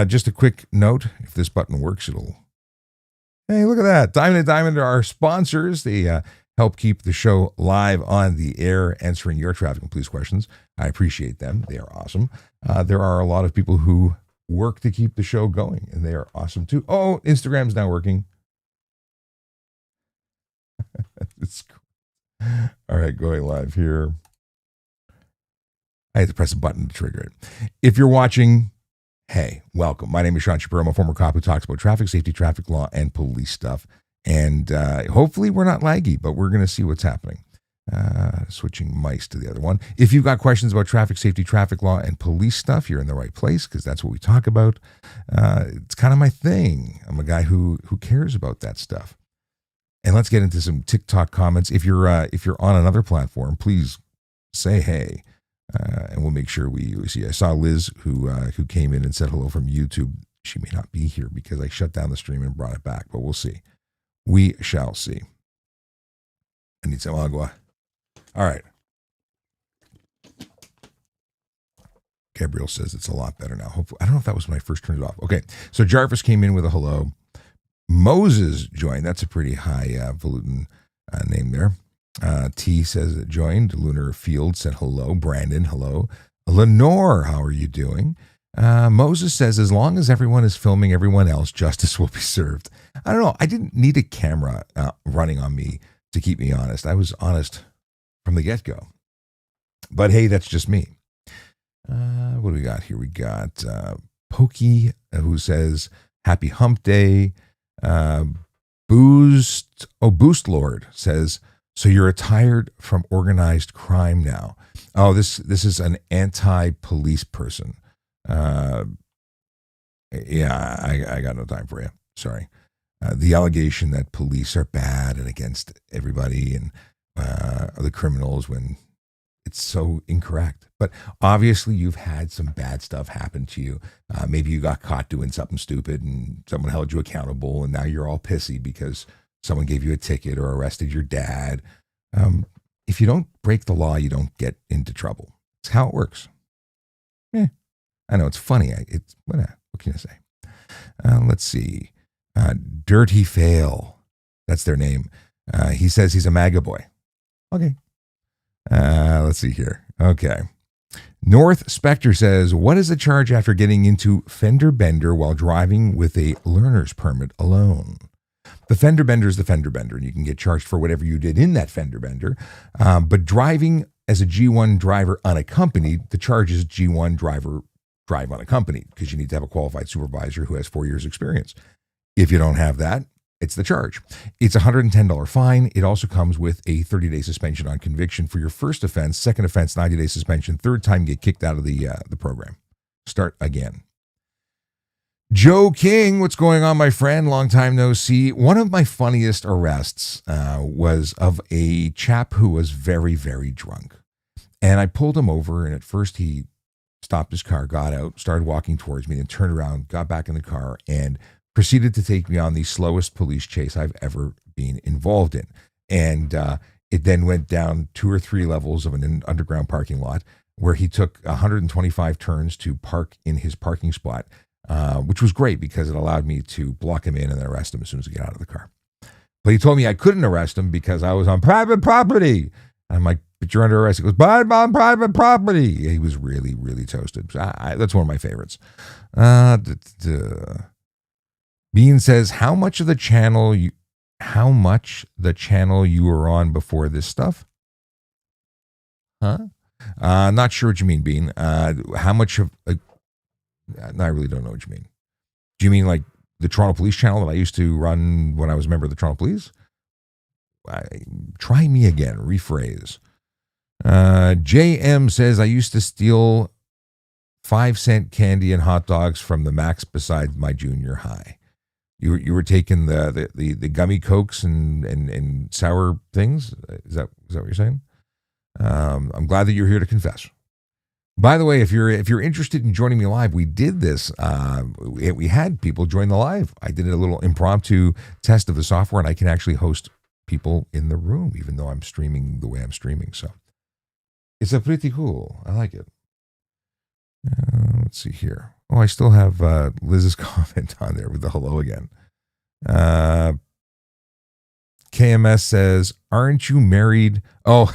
Just a quick note, if this button works, it'll... Hey, look at that. Diamond and Diamond are our sponsors. They help keep the show live on the air, answering your traffic and police questions. I appreciate them. They are awesome. There are a lot of people who work to keep the show going, and they are awesome too. Oh, Instagram's now working. It's cool. All right, going live here. I had to press a button to trigger it. If you're watching, hey, welcome. My name is Sean Shapiro. I'm a former cop who talks about traffic safety, traffic law, and police stuff. And hopefully we're not laggy, but we're going to see what's happening. Switching mice to the other one. If you've got questions about traffic safety, traffic law, and police stuff, you're in the right place because that's what we talk about. It's kind of my thing. I'm a guy who cares about that stuff. And let's get into some TikTok comments. If you're on another platform, please say hey, and we'll make sure we see. I saw Liz who came in and said hello from YouTube. She may not be here because I shut down the stream and brought it back, but we'll see. We shall see. I need some agua. All right. Gabriel says it's a lot better now. Hopefully, I don't know if that was when I first turned it off. Okay, so Jarvis came in with a hello. Moses joined. That's a pretty highfalutin name there. T says it joined. Lunar Field said hello. Brandon, hello. Lenore, how are you doing? Moses says, as long as everyone is filming everyone else, justice will be served. I don't know. I didn't need a camera running on me to keep me honest. I was honest from the get-go. But hey, that's just me. What do we got here? We got Pokey, who says, happy hump day. Boost Lord says, so you're retired from organized crime now. Oh, this is an anti-police person. Yeah, I got no time for you. Sorry. The allegation that police are bad and against everybody and are the criminals when it's so incorrect. But obviously you've had some bad stuff happen to you. Maybe you got caught doing something stupid and someone held you accountable and now you're all pissy because someone gave you a ticket or arrested your dad. If you don't break the law, you don't get into trouble. It's how it works. Yeah, I know it's funny. What can I say? Let's see. Dirty Fail. That's their name. He says he's a MAGA boy. Okay. Let's see here. Okay. North Spectre says, what is the charge after getting into fender bender while driving with a learner's permit alone? The fender bender is the fender bender, and you can get charged for whatever you did in that fender bender. But driving as a G1 driver unaccompanied, the charge is G1 drive unaccompanied because you need to have a qualified supervisor who has 4 years experience. If you don't have that, it's the charge. It's a $110 fine. It also comes with a 30-day suspension on conviction for your first offense. Second offense, 90-day suspension. Third time, you get kicked out of the program. Start again. Joe King, what's going on, my friend? Long time no see. One of my funniest arrests was of a chap who was very, very drunk. And I pulled him over, and at first he stopped his car, got out, started walking towards me, and turned around, got back in the car, and proceeded to take me on the slowest police chase I've ever been involved in. And it then went down 2 or 3 levels of an underground parking lot where he took 125 turns to park in his parking spot, which was great because it allowed me to block him in and then arrest him as soon as I get out of the car. But he told me I couldn't arrest him because I was on private property. And I'm like, but you're under arrest. He goes, but I'm on private property. He was really, really toasted. That's one of my favorites. Bean says, how much the channel you were on before this stuff? Huh? Not sure what you mean, Bean. How much of? I really don't know what you mean. Do you mean like the Toronto Police channel that I used to run when I was a member of the Toronto Police? Try me again. Rephrase. JM says, I used to steal 5-cent candy and hot dogs from the Max beside my junior high. You were taking the gummy Cokes and sour things. Is that what you're saying? I'm glad that you're here to confess. By the way, if you're interested in joining me live, we did this. We had people join the live. I did a little impromptu test of the software, and I can actually host people in the room, even though I'm streaming the way I'm streaming. So it's a pretty cool. I like it. Let's see here. Oh, I still have Liz's comment on there with the hello again. KMS says, "Aren't you married?" Oh,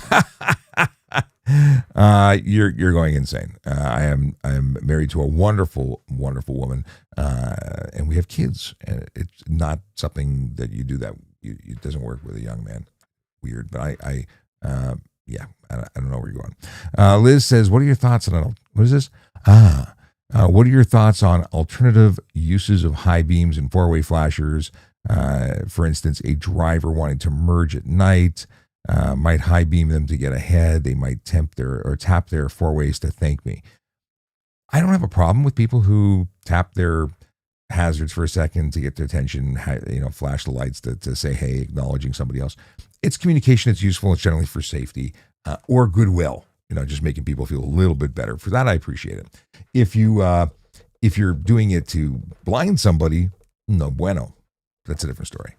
you're going insane. I am married to a wonderful woman, and we have kids. And it's not something that you do that it doesn't work with a young man. Weird, but yeah, I don't know where you're going. Liz says, "What are your thoughts on what is this?" What are your thoughts on alternative uses of high beams and four-way flashers? For instance, a driver wanting to merge at night might high beam them to get ahead. They might tap their four ways to thank me. I don't have a problem with people who tap their hazards for a second to get their attention, flash the lights to say, hey, acknowledging somebody else. It's communication. It's useful. It's generally for safety or goodwill, just making people feel a little bit better. For that, I appreciate it. If you're doing it to blind somebody, no bueno. That's a different story.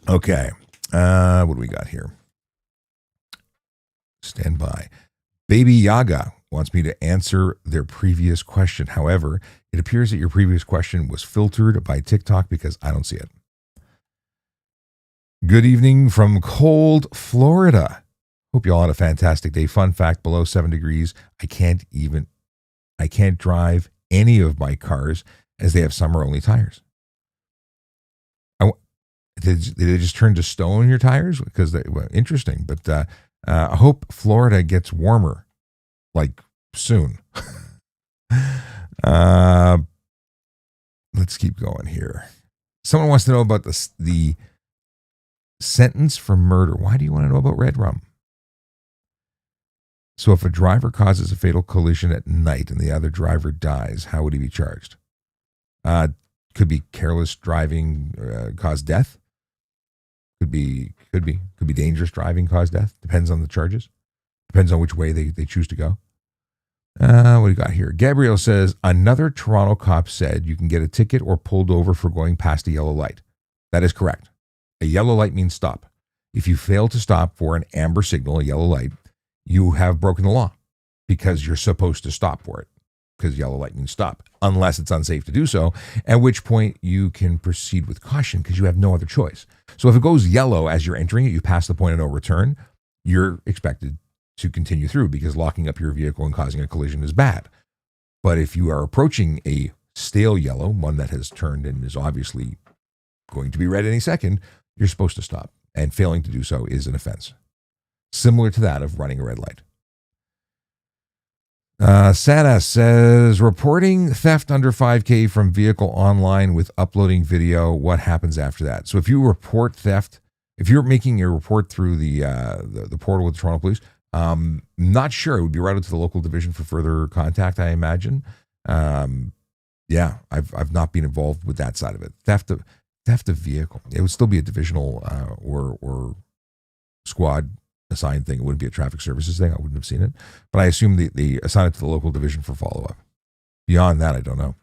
Okay. What do we got here? Stand by. Baby Yaga wants me to answer their previous question. However, it appears that your previous question was filtered by TikTok because I don't see it. Good evening from cold Florida. Hope you all had a fantastic day. Fun fact, below 7 degrees, I can't drive any of my cars as they have summer-only tires. Did they just turn to stone, your tires? Because interesting, but I hope Florida gets warmer, like soon. Let's keep going here. Someone wants to know about the sentence for murder. Why do you want to know about red rum? So if a driver causes a fatal collision at night and the other driver dies, how would he be charged? Could be careless driving cause death. Could be dangerous driving cause death. Depends on the charges. Depends on which way they choose to go. What do you got here? Gabriel says, another Toronto cop said you can get a ticket or pulled over for going past a yellow light. That is correct. A yellow light means stop. If you fail to stop for an amber signal, a yellow light, you have broken the law because you're supposed to stop for it. Because yellow light means stop, unless it's unsafe to do so, at which point you can proceed with caution because you have no other choice. So if it goes yellow as you're entering it, you pass the point of no return, you're expected to continue through because locking up your vehicle and causing a collision is bad. But if you are approaching a stale yellow, one that has turned and is obviously going to be red any second, you're supposed to stop. And failing to do so is an offense, similar to that of running a red light. Sada says, reporting theft under 5K from vehicle online with uploading video, what happens after that? So if you report theft, if you're making a report through the portal with the Toronto Police, not sure. It would be routed to the local division for further contact, I imagine. Yeah, I've not been involved with that side of it. Theft of vehicle. It would still be a divisional or squad assigned thing. It wouldn't be a traffic services thing. I wouldn't have seen it. But I assume they assign it to the local division for follow-up. Beyond that, I don't know.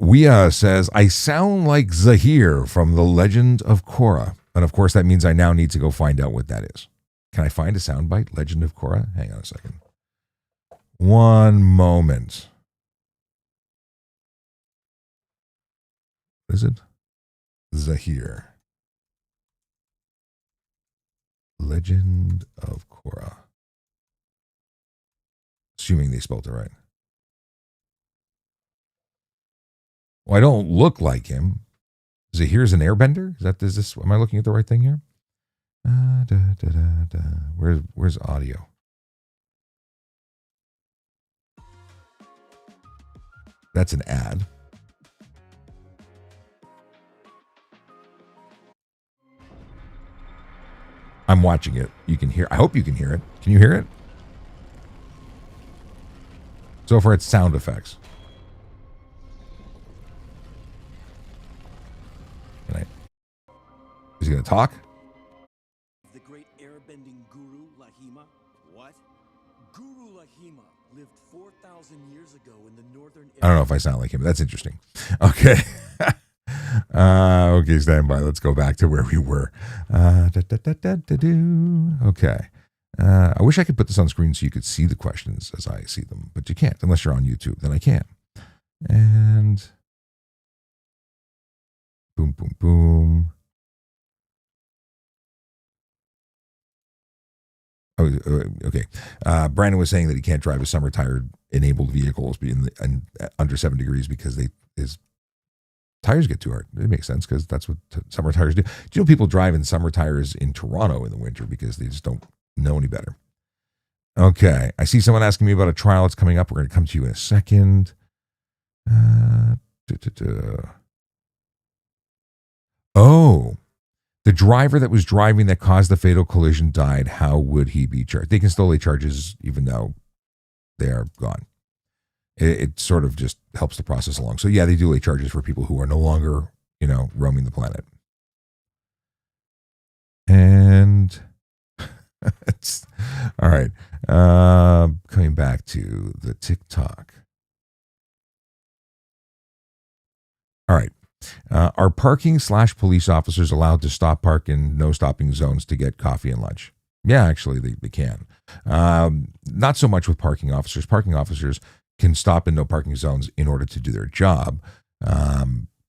Wea says, I sound like Zahir from The Legend of Korra. And of course, that means I now need to go find out what that is. Can I find a soundbite? Legend of Korra? Hang on a second. One moment. What is it? Zahir. Legend of Korra. Assuming they spelled it right. Well, I don't look like him. Zahir's an airbender? Is this, am I looking at the right thing here? Where's audio? That's an ad. I'm watching it. You can hear. I hope you can hear it. Can you hear it? So far, it's sound effects. Is he going to talk? The great airbending guru Lahima. What? Guru Lahima lived 4,000 years ago in the northern. I don't know if I sound like him. That's interesting. Okay. Okay, stand by. Let's go back to where we were. Okay. I wish I could put this on screen so you could see the questions as I see them, but you can't unless you're on YouTube. Then I can. And boom, boom, boom. Oh, okay. Brandon was saying that he can't drive his summer tire enabled vehicles under 7 degrees because his tires get too hard. It makes sense because that's what summer tires do. Do you know people drive in summer tires in Toronto in the winter because they just don't know any better? Okay. I see someone asking me about a trial that's coming up. We're going to come to you in a second. Oh, the driver that was driving that caused the fatal collision died. How would he be charged? They can still lay charges even though they are gone. It sort of just helps the process along. So yeah, they do lay charges for people who are no longer, roaming the planet. And it's all right. Coming back to the TikTok. All right. Are parking/police officers allowed to stop park in no stopping zones to get coffee and lunch? Yeah, actually, they can. Not so much with parking officers. Parking officers can stop in no parking zones in order to do their job.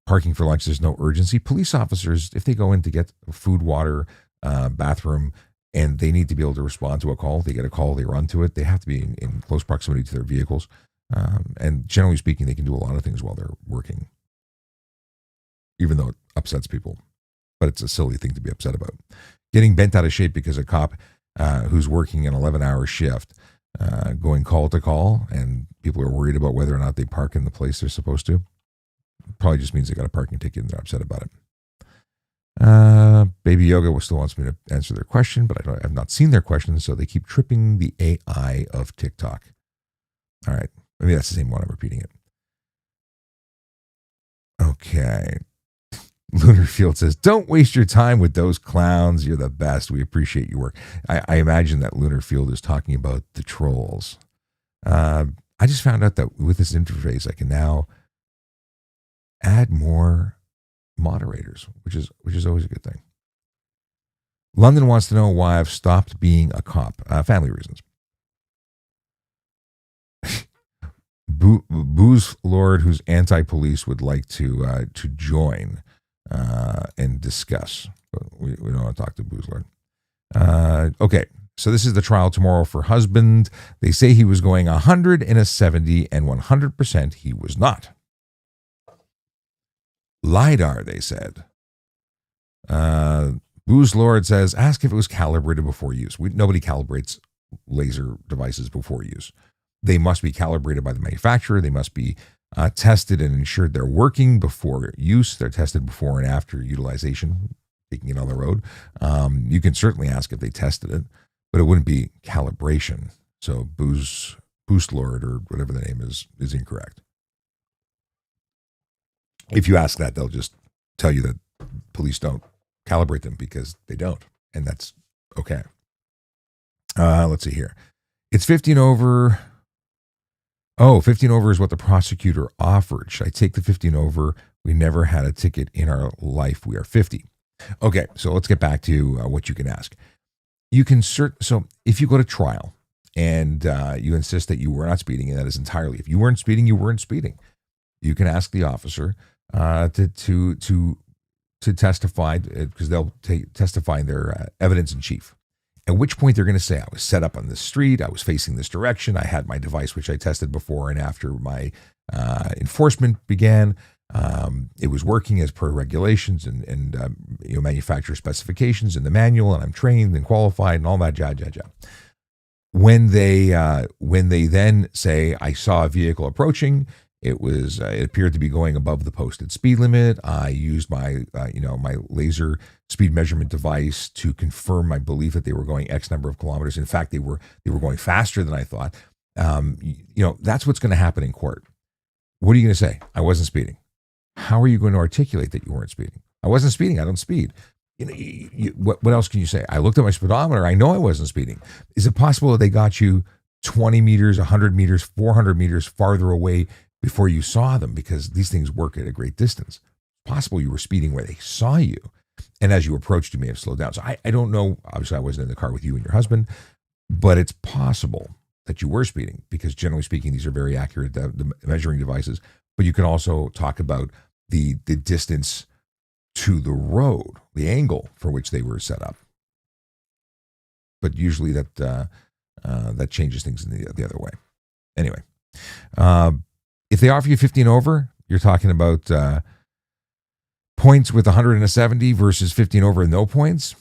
Parking for lunch, there's no urgency. Police officers, if they go in to get food, water, bathroom, and they need to be able to respond to a call, they get a call, they run to it, they have to be in close proximity to their vehicles. And generally speaking, they can do a lot of things while they're working, even though it upsets people. But it's a silly thing to be upset about. Getting bent out of shape because a cop who's working an 11-hour shift, going call to call, and people are worried about whether or not they park in the place they're supposed to, probably just means they got a parking ticket and they're upset about it. Baby Yoga still wants me to answer their question, but I've not seen their question, so they keep tripping the AI of TikTok. All right. Maybe that's the same one. I'm repeating it. Okay. Lunar Field says, don't waste your time with those clowns. You're the best. We appreciate your work. I imagine that Lunar Field is talking about the trolls. I just found out that with this interface, I can now add more moderators, which is always a good thing. London wants to know why I've stopped being a cop. Family reasons. Booze Lord, who's anti-police, would like to join and discuss. But we don't want to talk to Booze Lord. Okay, so this is the trial tomorrow for husband. They say he was going 100 in a 70, and 100% he was not. LiDAR, they said. Booze Lord says, ask if it was calibrated before use. Nobody calibrates laser devices before use. They must be calibrated by the manufacturer. They must be tested and ensured they're working before use. They're tested before and after utilization, taking it on the road. You can certainly ask if they tested it, but it wouldn't be calibration. So Boost Lord, or whatever the name is incorrect. If you ask that, they'll just tell you that police don't calibrate them because they don't, and that's okay. Let's see here. It's 15 over. Oh, 15 over is what the prosecutor offered. Should I take the 15 over? We never had a ticket in our life. We are 50. Okay, so let's get back to what you can ask. You can so if you go to trial and you insist that you were not speeding, and that is entirely, if you weren't speeding, you weren't speeding. You can ask the officer to testify, because they'll testify in their evidence in chief. At which point they're going to say, I was set up on this street, I was facing this direction, I had my device, which I tested before and after my enforcement began. It was working as per regulations and manufacturer specifications in the manual, and I'm trained and qualified and all that jazz. When they then say, I saw a vehicle approaching, it appeared to be going above the posted speed limit. I used my my laser speed measurement device to confirm my belief that they were going X number of kilometers. In fact, they were going faster than I thought. That's what's going to happen in court. What are you going to say? I wasn't speeding. How are you going to articulate that you weren't speeding? I wasn't speeding. I don't speed. What else can you say? I looked at my speedometer. I know I wasn't speeding. Is it possible that they got you 20 meters, 100 meters, 400 meters farther away before you saw them? Because these things work at a great distance. It's possible you were speeding where they saw you, and as you approached, you may have slowed down. So I don't know. Obviously, I wasn't in the car with you and your husband. but it's possible that you were speeding because generally speaking, these are very accurate measuring devices. But you can also talk about the distance to the road, the angle for which they were set up. But usually that changes things in the other way. Anyway, if they offer you 15 over, you're talking about points with 170 versus 15 over and no points.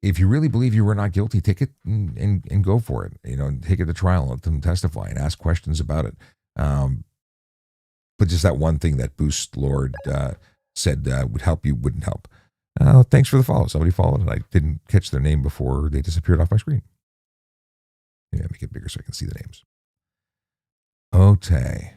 If you really believe you were not guilty, take it and go for it. Take it to trial, let them testify and ask questions about it. But just that one thing that Boost Lord said would help you wouldn't help. Thanks for the follow. Somebody followed and I didn't catch their name before they disappeared off my screen. Yeah, make it bigger so I can see the names. Okay.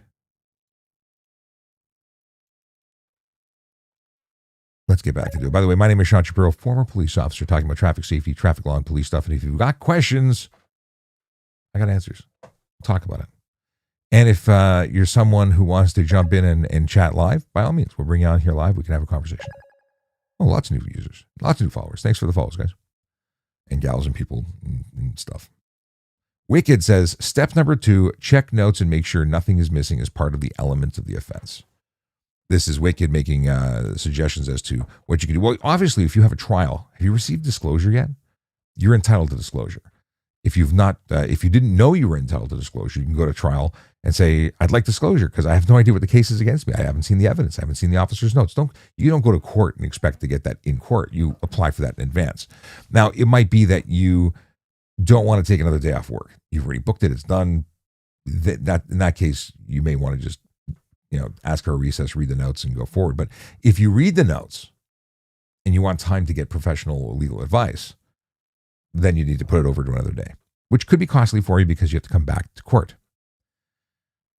Let's get back to it. By the way, my name is Sean Shapiro, former police officer, talking about traffic safety, traffic law, and police stuff. And if you've got questions, I got answers. We'll talk about it. And if you're someone who wants to jump in and chat live, by all means, we'll bring you on here live. We can have a conversation. Oh, lots of new users, lots of new followers. Thanks for the follows, guys. And gals and people and stuff. Wicked says, step number 2, check notes and make sure nothing is missing as part of the elements of the offense. This is Wicked making suggestions as to what you can do. Well, obviously, if you have a trial, have you received disclosure yet? You're entitled to disclosure. If you've not, if you didn't know you were entitled to disclosure, you can go to trial and say, I'd like disclosure because I have no idea what the case is against me. I haven't seen the evidence. I haven't seen the officer's notes. You don't go to court and expect to get that in court. You apply for that in advance. Now, it might be that you don't want to take another day off work. You've already booked it. It's done. That in that case, you may want to just ask for a recess, read the notes, and go forward. But if you read the notes and you want time to get professional legal advice, then you need to put it over to another day, which could be costly for you because you have to come back to court.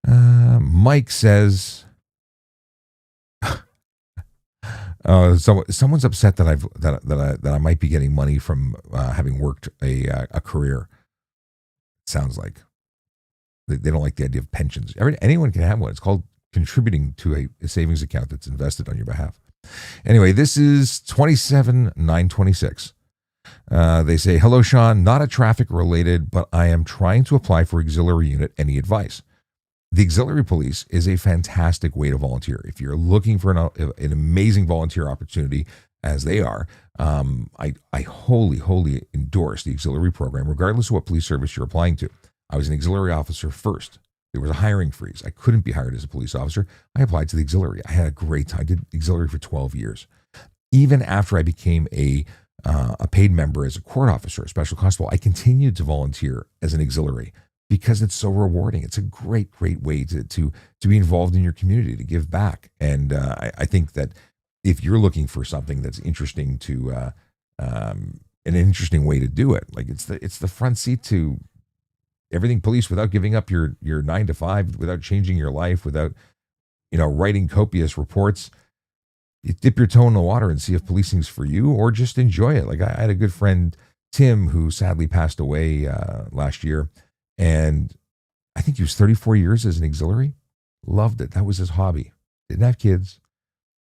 Mike says, someone's upset that I might be getting money from having worked a career. Sounds like they don't like the idea of pensions. Anyone can have one. It's called contributing to a savings account that's invested on your behalf. Anyway, this is 27,926. They say, hello, Sean, not a traffic related, but I am trying to apply for auxiliary unit. Any advice? The auxiliary police is a fantastic way to volunteer. If you're looking for an amazing volunteer opportunity, as they are, I wholly endorse the auxiliary program, regardless of what police service you're applying to. I was an auxiliary officer first. There was a hiring freeze. I couldn't be hired as a police officer. I applied to the auxiliary. I had a great time. I did auxiliary for 12 years. Even after I became a paid member as a court officer, a special constable, I continued to volunteer as an auxiliary because it's so rewarding. It's a great way to be involved in your community, to give back. And I think that if you're looking for something that's interesting to an interesting way to do it, like it's the front seat to everything police without giving up your 9 to 5, without changing your life, without writing copious reports. You dip your toe in the water and see if policing's for you, or just enjoy it. Like I had a good friend, Tim, who sadly passed away last year, and I think he was 34 years as an auxiliary. Loved it. That was his hobby. Didn't have kids.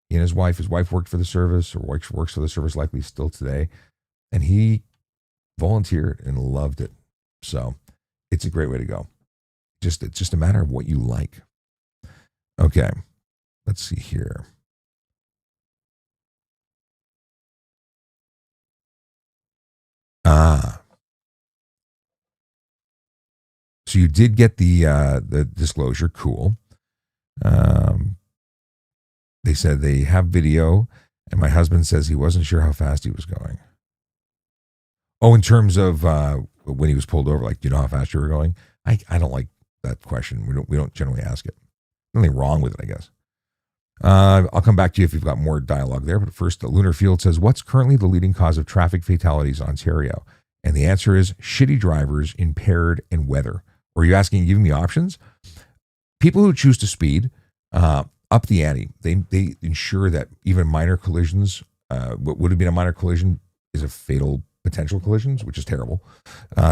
He and his wife worked for the service, or works for the service, likely still today, and he volunteered and loved it. So it's a great way to go. It's just a matter of what you like. Okay, let's see here. So you did get the disclosure. Cool. They said they have video, and my husband says he wasn't sure how fast he was going. Oh, in terms of when he was pulled over, like, do you know how fast you were going? I don't like that question. We don't generally ask it. Nothing wrong with it, I guess. I'll come back to you if you've got more dialogue there. But first, the Lunar Field says, what's currently the leading cause of traffic fatalities in Ontario? And the answer is shitty drivers, impaired, and weather. Or are you asking, giving me options? People who choose to speed up the ante. They ensure that even minor collisions, what would have been a minor collision is a fatal potential collisions, which is terrible.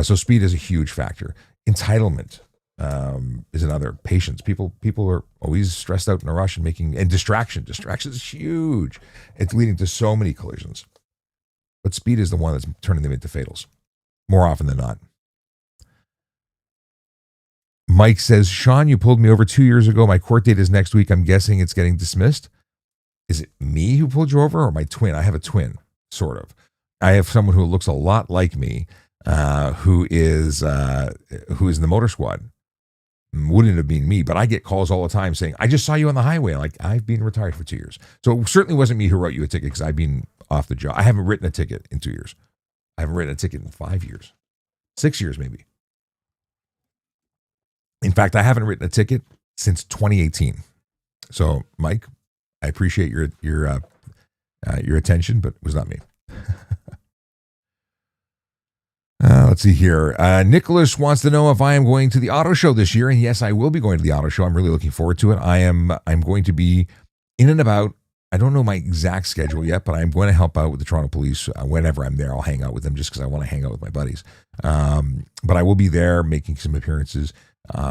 So speed is a huge factor. Entitlement is another. Patience. People are always stressed out in a rush and distraction. Distraction is huge. It's leading to so many collisions. But speed is the one that's turning them into fatals more often than not. Mike says, Sean, you pulled me over 2 years ago. My court date is next week. I'm guessing it's getting dismissed. Is it me who pulled you over or my twin? I have a twin, sort of. I have someone who looks a lot like me, who is in the motor squad. Wouldn't have been me, but I get calls all the time saying, I just saw you on the highway. Like, I've been retired for 2 years. So it certainly wasn't me who wrote you a ticket because I've been off the job. I haven't written a ticket in 2 years. I haven't written a ticket in 5 years, 6 years maybe. In fact, I haven't written a ticket since 2018. So, Mike, I appreciate your attention, but it was not me. Let's see here. Nicholas wants to know if I am going to the auto show this year, and yes, I will be going to the auto show. I'm really looking forward to it. I'm going to be in and about. I don't know my exact schedule yet, but I'm going to help out with the Toronto Police whenever I'm there. I'll hang out with them just because I want to hang out with my buddies. But I will be there making some appearances.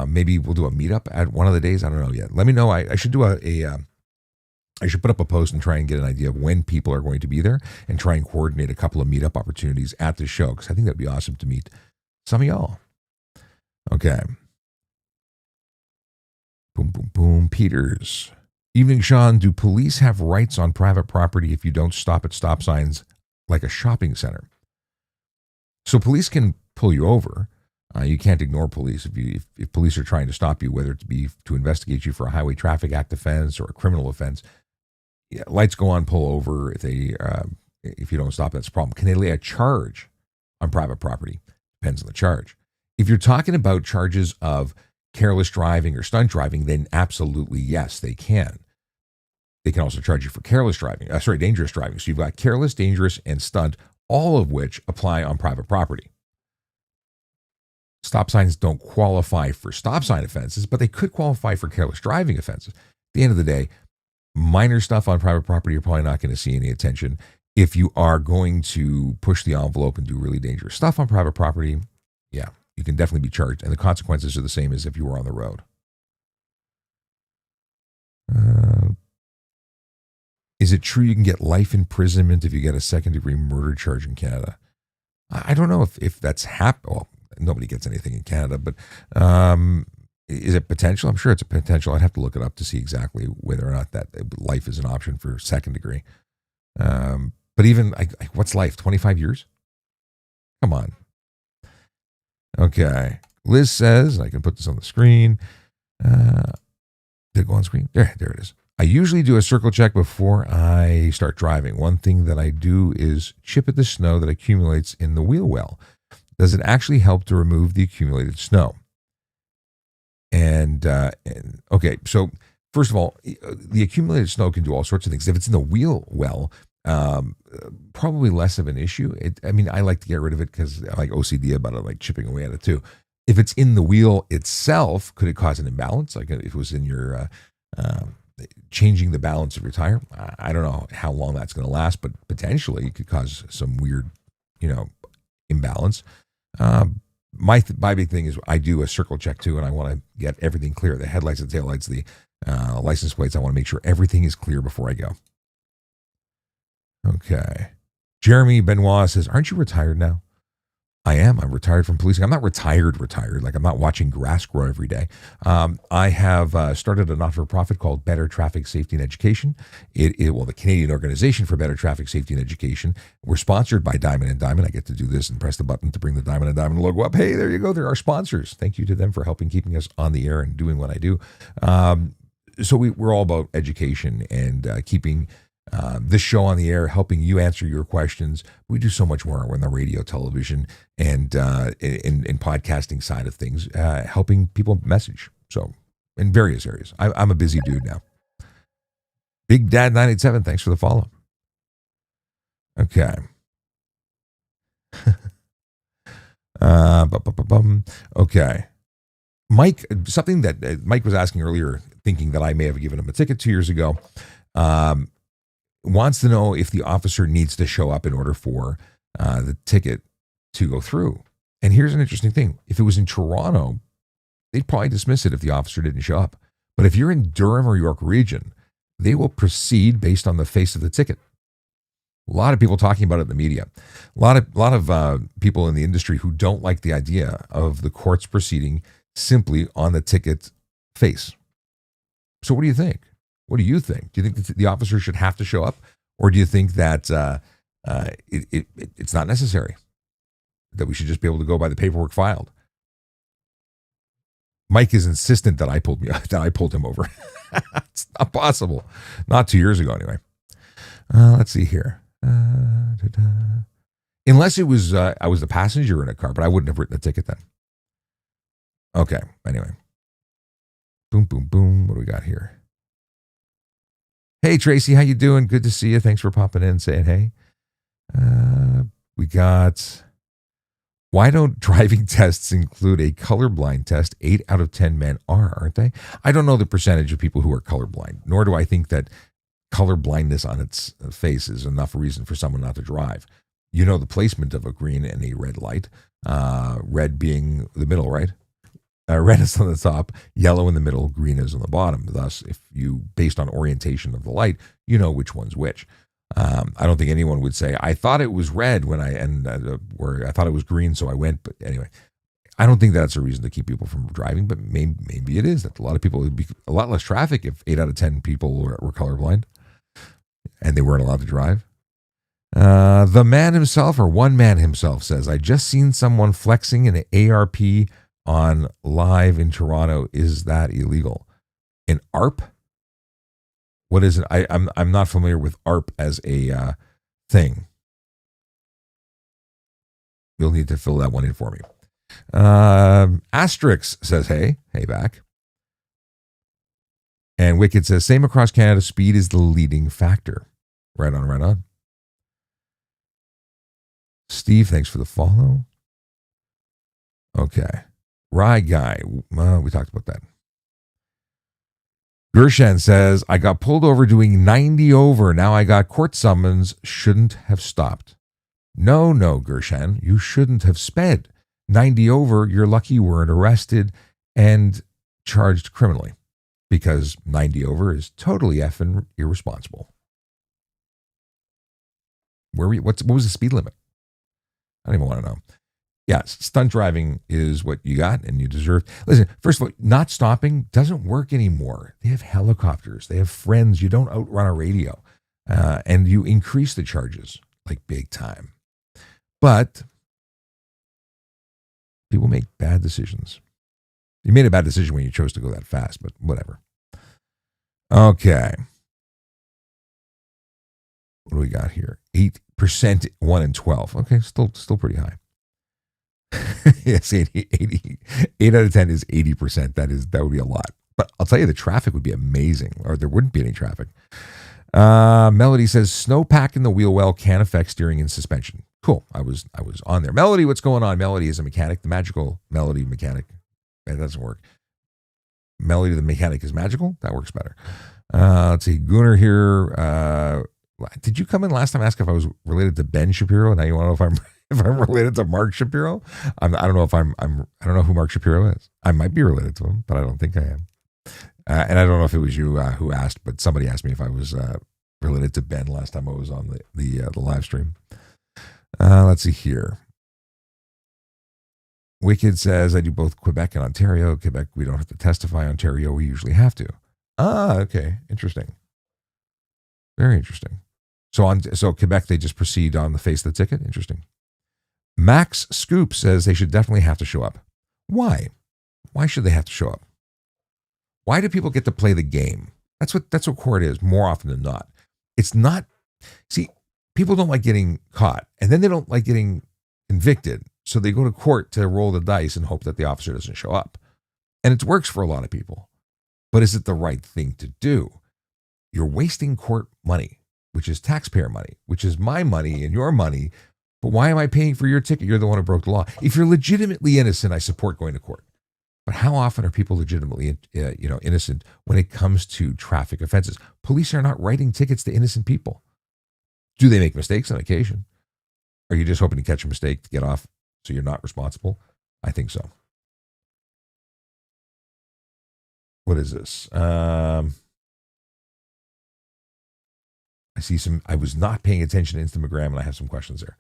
Maybe we'll do a meetup at one of the days. I don't know yet. Let me know. I should do I should put up a post and try and get an idea of when people are going to be there and try and coordinate a couple of meetup opportunities at the show because I think that'd be awesome to meet some of y'all. Okay. Boom, boom, boom. Peters. Evening, Sean. Do police have rights on private property if you don't stop at stop signs like a shopping center? So police can pull you over. You can't ignore police. If police are trying to stop you, whether it be to investigate you for a Highway Traffic Act offense or a criminal offense, yeah, lights go on, pull over. If you don't stop, that's a problem. Can they lay a charge on private property? Depends on the charge. If you're talking about charges of careless driving or stunt driving, then absolutely yes, they can. They can also charge you for dangerous driving. So you've got careless, dangerous, and stunt, all of which apply on private property. Stop signs don't qualify for stop sign offenses, but they could qualify for careless driving offenses. At the end of the day, minor stuff on private property, you're probably not going to see any attention. If you are going to push the envelope and do really dangerous stuff on private property, yeah, you can definitely be charged. And the consequences are the same as if you were on the road. Is it true you can get life imprisonment if you get a second-degree murder charge in Canada? I don't know if that's happened. Well, nobody gets anything in Canada, but is it potential? I'm sure it's a potential. I'd have to look it up to see exactly whether or not that life is an option for second degree. But even, what's life, 25 years? Come on. Okay. Liz says, and I can put this on the screen. Did it go on screen? There it is. I usually do a circle check before I start driving. One thing that I do is chip at the snow that accumulates in the wheel well. Does it actually help to remove the accumulated snow? And okay, so first of all, the accumulated snow can do all sorts of things. If it's in the wheel well, probably less of an issue. I like to get rid of it because I like OCD about it, like chipping away at it too. If it's in the wheel itself, could it cause an imbalance? Like if it was in your changing the balance of your tire, I don't know how long that's going to last, but potentially it could cause some weird, imbalance. My big thing is I do a circle check too, and I want to get everything clear. The headlights, the taillights, the license plates. I want to make sure everything is clear before I go. Okay. Jeremy Benoit says, aren't you retired now? I am. I'm retired from policing. I'm not retired. Like I'm not watching grass grow every day. I have started a not-for-profit called Better Traffic Safety and Education. The Canadian Organization for Better Traffic Safety and Education. We're sponsored by Diamond & Diamond. I get to do this and press the button to bring the Diamond & Diamond logo up. Hey, there you go. They're our sponsors. Thank you to them for helping keeping us on the air and doing what I do. So we're all about education and keeping this show on the air, helping you answer your questions. We do so much more on the radio, television, and in podcasting side of things, helping people message. So in various areas. I'm a busy dude now. Big Dad 987, thanks for the follow. Okay. Okay. Mike, something that Mike was asking earlier, thinking that I may have given him a ticket 2 years ago, wants to know if the officer needs to show up in order for the ticket to go through. And here's an interesting thing. If it was in Toronto, they'd probably dismiss it if the officer didn't show up. But if you're in Durham or York Region, they will proceed based on the face of the ticket. A lot of people talking about it in the media. A lot of people in the industry who don't like the idea of the courts proceeding simply on the ticket face. So what do you think? What do you think? Do you think that the officer should have to show up, or do you think that it's not necessary, that we should just be able to go by the paperwork filed? Mike is insistent that I pulled him over. It's not possible. Not 2 years ago, anyway. Let's see here. Unless it was I was the passenger in a car, but I wouldn't have written a ticket then. Okay. Anyway. Boom, boom, boom. What do we got here? Hey, Tracy, how you doing? Good to see you. Thanks for popping in, saying hey. We got, why don't driving tests include a colorblind test? 8 out of 10 men aren't they? I don't know the percentage of people who are colorblind, nor do I think that color blindness on its face is enough reason for someone not to drive. You know the placement of a green and a red light, red being the middle, right? Red is on the top, yellow in the middle, green is on the bottom. Thus, if you, based on orientation of the light, you know which one's which. I don't think anyone would say, I thought it was red when I thought it was green, so I went. But anyway, I don't think that's a reason to keep people from driving, but maybe it is. That a lot of people, would be a lot less traffic if 8 out of 10 people were colorblind and they weren't allowed to drive. The man himself, or one man himself, says, I just seen someone flexing an ARP on live in Toronto. Is that illegal? An ARP? What is it? I'm not familiar with ARP as a thing. You'll need to fill that one in for me. Asterix says, hey back. And Wicked says, same across Canada, speed is the leading factor. Right on, right on. Steve, thanks for the follow. Okay. Rye Guy, we talked about that. Gershan says, I got pulled over doing 90 over. Now I got court summons. Shouldn't have stopped. No, Gershan, you shouldn't have sped. 90 over, you're lucky you weren't arrested and charged criminally, because 90 over is totally effing irresponsible. What was the speed limit? I don't even want to know. Yeah, stunt driving is what you got and you deserve. Listen, first of all, not stopping doesn't work anymore. They have helicopters. They have friends. You don't outrun a radio. And you increase the charges like big time. But people make bad decisions. You made a bad decision when you chose to go that fast, but whatever. Okay. What do we got here? 8%, 1 in 12. Okay, still pretty high. Yes, 8 out of 10 is 80%. That would be a lot. But I'll tell you, the traffic would be amazing, or there wouldn't be any traffic. Melody says, snowpack in the wheel well can affect steering and suspension. Cool. I was on there. Melody, what's going on? Melody is a mechanic, the magical Melody mechanic. That doesn't work. Melody the mechanic is magical. That works better. Let's see. Gunnar here. Did you come in last time and ask if I was related to Ben Shapiro? Now you want to know if I'm related to Mark Shapiro? I don't know if I don't know who Mark Shapiro is. I might be related to him, but I don't think I am. And I don't know if it was you who asked, but somebody asked me if I was related to Ben last time I was on the live stream. Let's see here. Wicked says, I do both Quebec and Ontario. Quebec, we don't have to testify. Ontario, we usually have to. Okay. Interesting. Very interesting. So Quebec, they just proceed on the face of the ticket. Interesting. Max Scoop says they should definitely have to show up. Why? Why should they have to show up? Why do people get to play the game? That's what court is more often than not. It's not. See, people don't like getting caught, and then they don't like getting convicted. So they go to court to roll the dice and hope that the officer doesn't show up. And it works for a lot of people. But is it the right thing to do? You're wasting court money, which is taxpayer money, which is my money and your money. But why am I paying for your ticket? You're the one who broke the law. If you're legitimately innocent, I support going to court. But how often are people legitimately innocent when it comes to traffic offenses? Police are not writing tickets to innocent people. Do they make mistakes on occasion? Are you just hoping to catch a mistake to get off so you're not responsible? I think so. What is this? I see some. I was not paying attention to Instagram, and I have some questions there.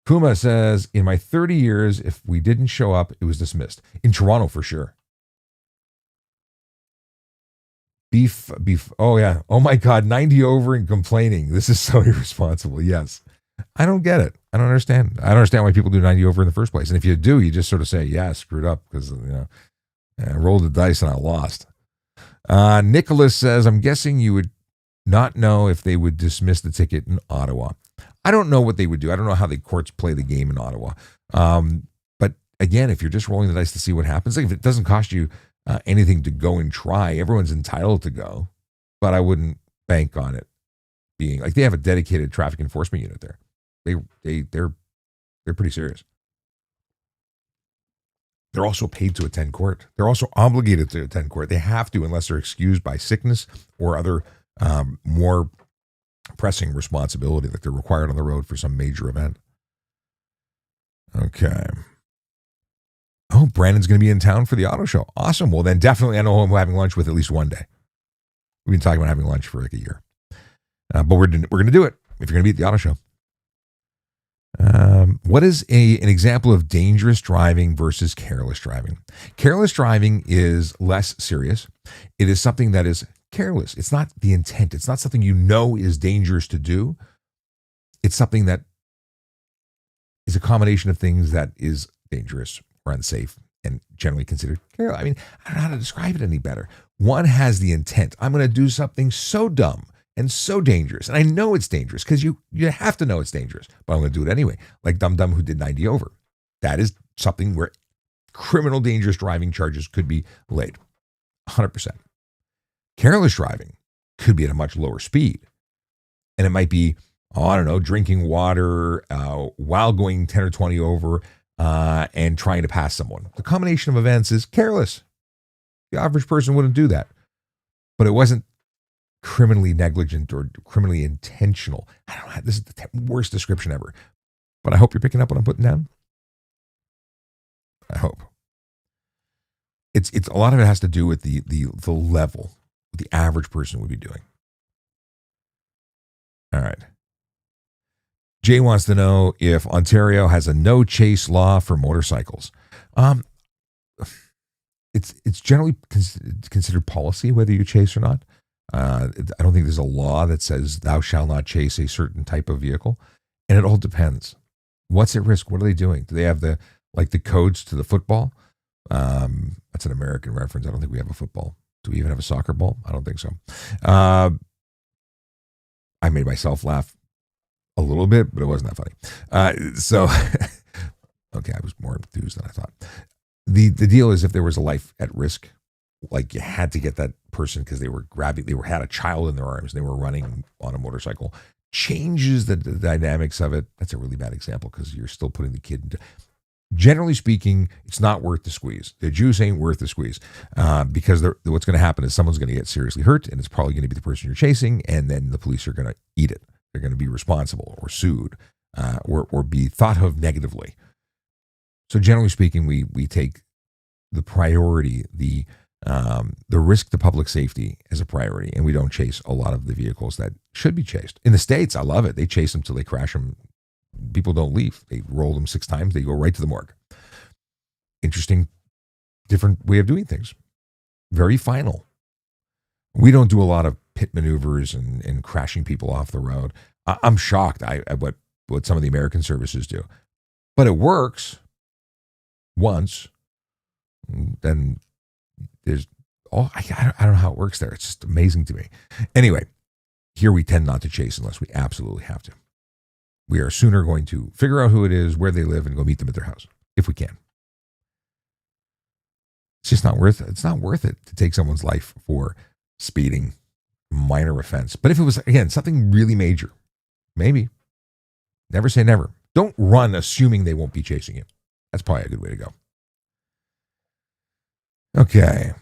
Puma says, in my 30 years, if we didn't show up, it was dismissed. In Toronto, for sure. Beef. Oh, yeah. Oh, my God. 90 over and complaining. This is so irresponsible. Yes. I don't get it. I don't understand. I don't understand why people do 90 over in the first place. And if you do, you just sort of say, yeah, screwed up because, I rolled the dice and I lost. Nicholas says, I'm guessing you would not know if they would dismiss the ticket in Ottawa. I don't know what they would do. I don't know how the courts play the game in Ottawa. But again, if you're just rolling the dice to see what happens, like if it doesn't cost you anything to go and try, everyone's entitled to go. But I wouldn't bank on it being like they have a dedicated traffic enforcement unit there. They're pretty serious. They're also paid to attend court. They're also obligated to attend court. They have to, unless they're excused by sickness or other more pressing responsibility that they're required on the road for some major event. Okay. Oh, Brandon's going to be in town for the auto show. Awesome. Well, then definitely I know who I'm having lunch with at least one day. We've been talking about having lunch for like a year. But we're going to do it if you're going to be at the auto show. What is an example of dangerous driving versus careless driving? Careless driving is less serious. It is something that is careless. It's not the intent. It's not something you know is dangerous to do. It's something that is a combination of things that is dangerous or unsafe and generally considered careless. I mean, I don't know how to describe it any better. One has the intent. I'm going to do something so dumb and so dangerous. And I know it's dangerous because you have to know it's dangerous, but I'm going to do it anyway. Like Dum Dum who did 90 over. That is something where criminal dangerous driving charges could be laid. 100%. Careless driving could be at a much lower speed. And it might be, drinking water while going 10 or 20 over and trying to pass someone. The combination of events is careless. The average person wouldn't do that. But it wasn't criminally negligent or criminally intentional. I don't know. This is the worst description ever. But I hope you're picking up what I'm putting down. I hope. It's a lot of it has to do with the level the average person would be doing. All right. Jay wants to know if Ontario has a no chase law for motorcycles. It's generally considered policy whether you chase or not. I don't think there's a law that says thou shalt not chase a certain type of vehicle, and it all depends. What's at risk? What are they doing? Do they have the codes to the football? That's an American reference. I don't think we have a football. Do we even have a soccer ball? I don't think so. I made myself laugh a little bit, but it wasn't that funny. Okay, I was more enthused than I thought. The deal is if there was a life at risk, like you had to get that person because they had a child in their arms and they were running on a motorcycle, changes the dynamics of it. That's a really bad example because you're still putting the kid into. Generally speaking, it's not worth the squeeze. The juice ain't worth the squeeze because what's going to happen is someone's going to get seriously hurt, and it's probably going to be the person you're chasing, and then the police are going to eat it. They're going to be responsible or sued or be thought of negatively. So generally speaking, we take the priority, the risk to public safety as a priority, and we don't chase a lot of the vehicles that should be chased. In the States, I love it. They chase them till they crash them. People don't leave. They roll them 6 times. They go right to the morgue. Interesting, different way of doing things. Very final. We don't do a lot of pit maneuvers and crashing people off the road. I'm shocked at what some of the American services do. But it works once. Then there's, I don't know how it works there. It's just amazing to me. Anyway, here we tend not to chase unless we absolutely have to. We are sooner going to figure out who it is, where they live, and go meet them at their house, if we can. It's just not worth it. It's not worth it to take someone's life for speeding, minor offense. But if it was, again, something really major, maybe. Never say never. Don't run assuming they won't be chasing you. That's probably a good way to go. Okay.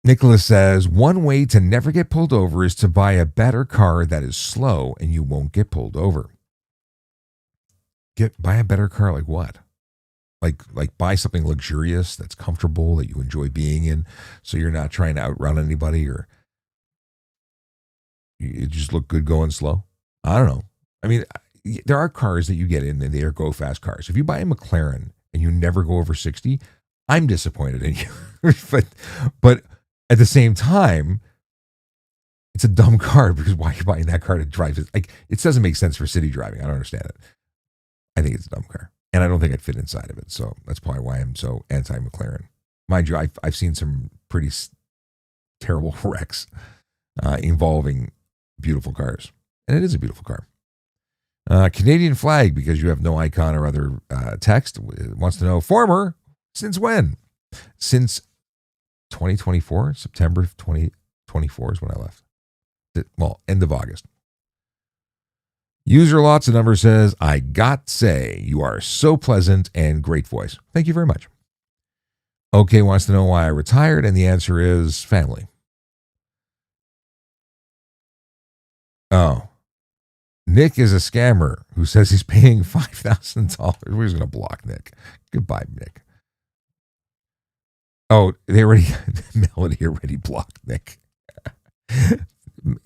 Nicholas says, one way to never get pulled over is to buy a better car that is slow and you won't get pulled over. Buy a better car like what? Like buy something luxurious that's comfortable, that you enjoy being in, so you're not trying to outrun anybody or you just look good going slow. I don't know. I mean, there are cars that you get in and they are go fast cars. If you buy a McLaren and you never go over 60, I'm disappointed in you. but at the same time, it's a dumb car because why are you buying that car to drive it? Like, it doesn't make sense for city driving. I don't understand it. I think it's a dumb car. And I don't think I'd fit inside of it. So that's probably why I'm so anti McLaren. Mind you, I've seen some pretty terrible wrecks involving beautiful cars. And it is a beautiful car. Canadian flag, because you have no icon or other text, wants to know, former, since when? Since 2024, September 2024 is when I left. Well, end of August. User Lots of Numbers says, I got say, you are so pleasant and great voice. Thank you very much. OK wants to know why I retired, and the answer is family. Oh. Nick is a scammer who says he's paying $5,000. We're just going to block Nick. Goodbye, Nick. Oh, Melody already blocked Nick.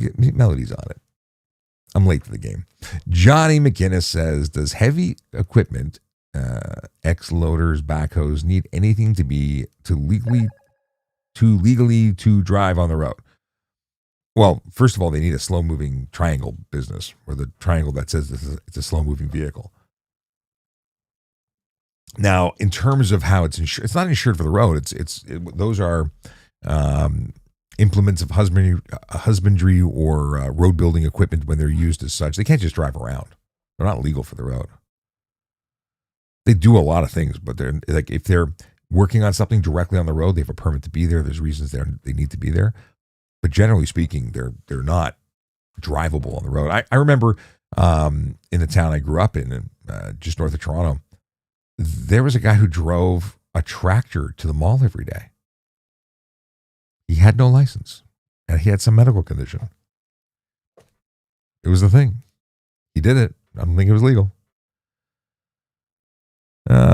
Melody's on it. I'm late to the game. Johnny McInnes says, does heavy equipment, X-loaders, backhoes, need anything to legally drive on the road? Well, first of all, they need a slow-moving triangle business, or the triangle that says it's a slow-moving vehicle. Now, in terms of how it's insured, it's not insured for the road. Those are implements of husbandry or road building equipment when they're used as such. They can't just drive around. They're not legal for the road. They do a lot of things, but they're like, if they're working on something directly on the road, they have a permit to be there. There's reasons they need to be there. But generally speaking, they're not drivable on the road. I remember in the town I grew up in, just north of Toronto, there was a guy who drove a tractor to the mall every day. He had no license, and he had some medical condition. It was the thing. He did it. I don't think it was legal.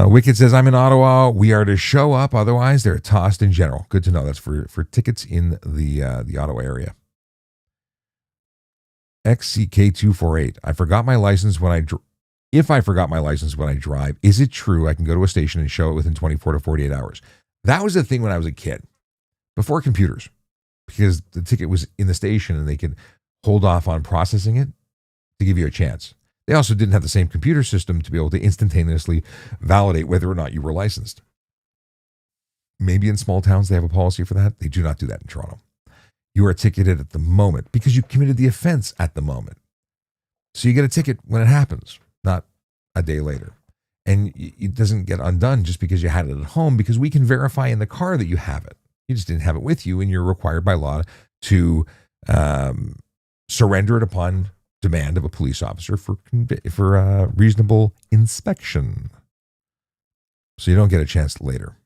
Wicked says, I'm in Ottawa. We are to show up. Otherwise, they're tossed in general. Good to know. That's for tickets in the Ottawa area. XCK248. I forgot my license when I if I forgot my license when I drive, is it true I can go to a station and show it within 24 to 48 hours? That was the thing when I was a kid, before computers, because the ticket was in the station and they could hold off on processing it to give you a chance. They also didn't have the same computer system to be able to instantaneously validate whether or not you were licensed. Maybe in small towns they have a policy for that. They do not do that in Toronto. You are ticketed at the moment because you committed the offense at the moment. So you get a ticket when it happens, not a day later. And it doesn't get undone just because you had it at home, because we can verify in the car that you have it. You just didn't have it with you, and you're required by law to surrender it upon demand of a police officer for reasonable inspection. So you don't get a chance later.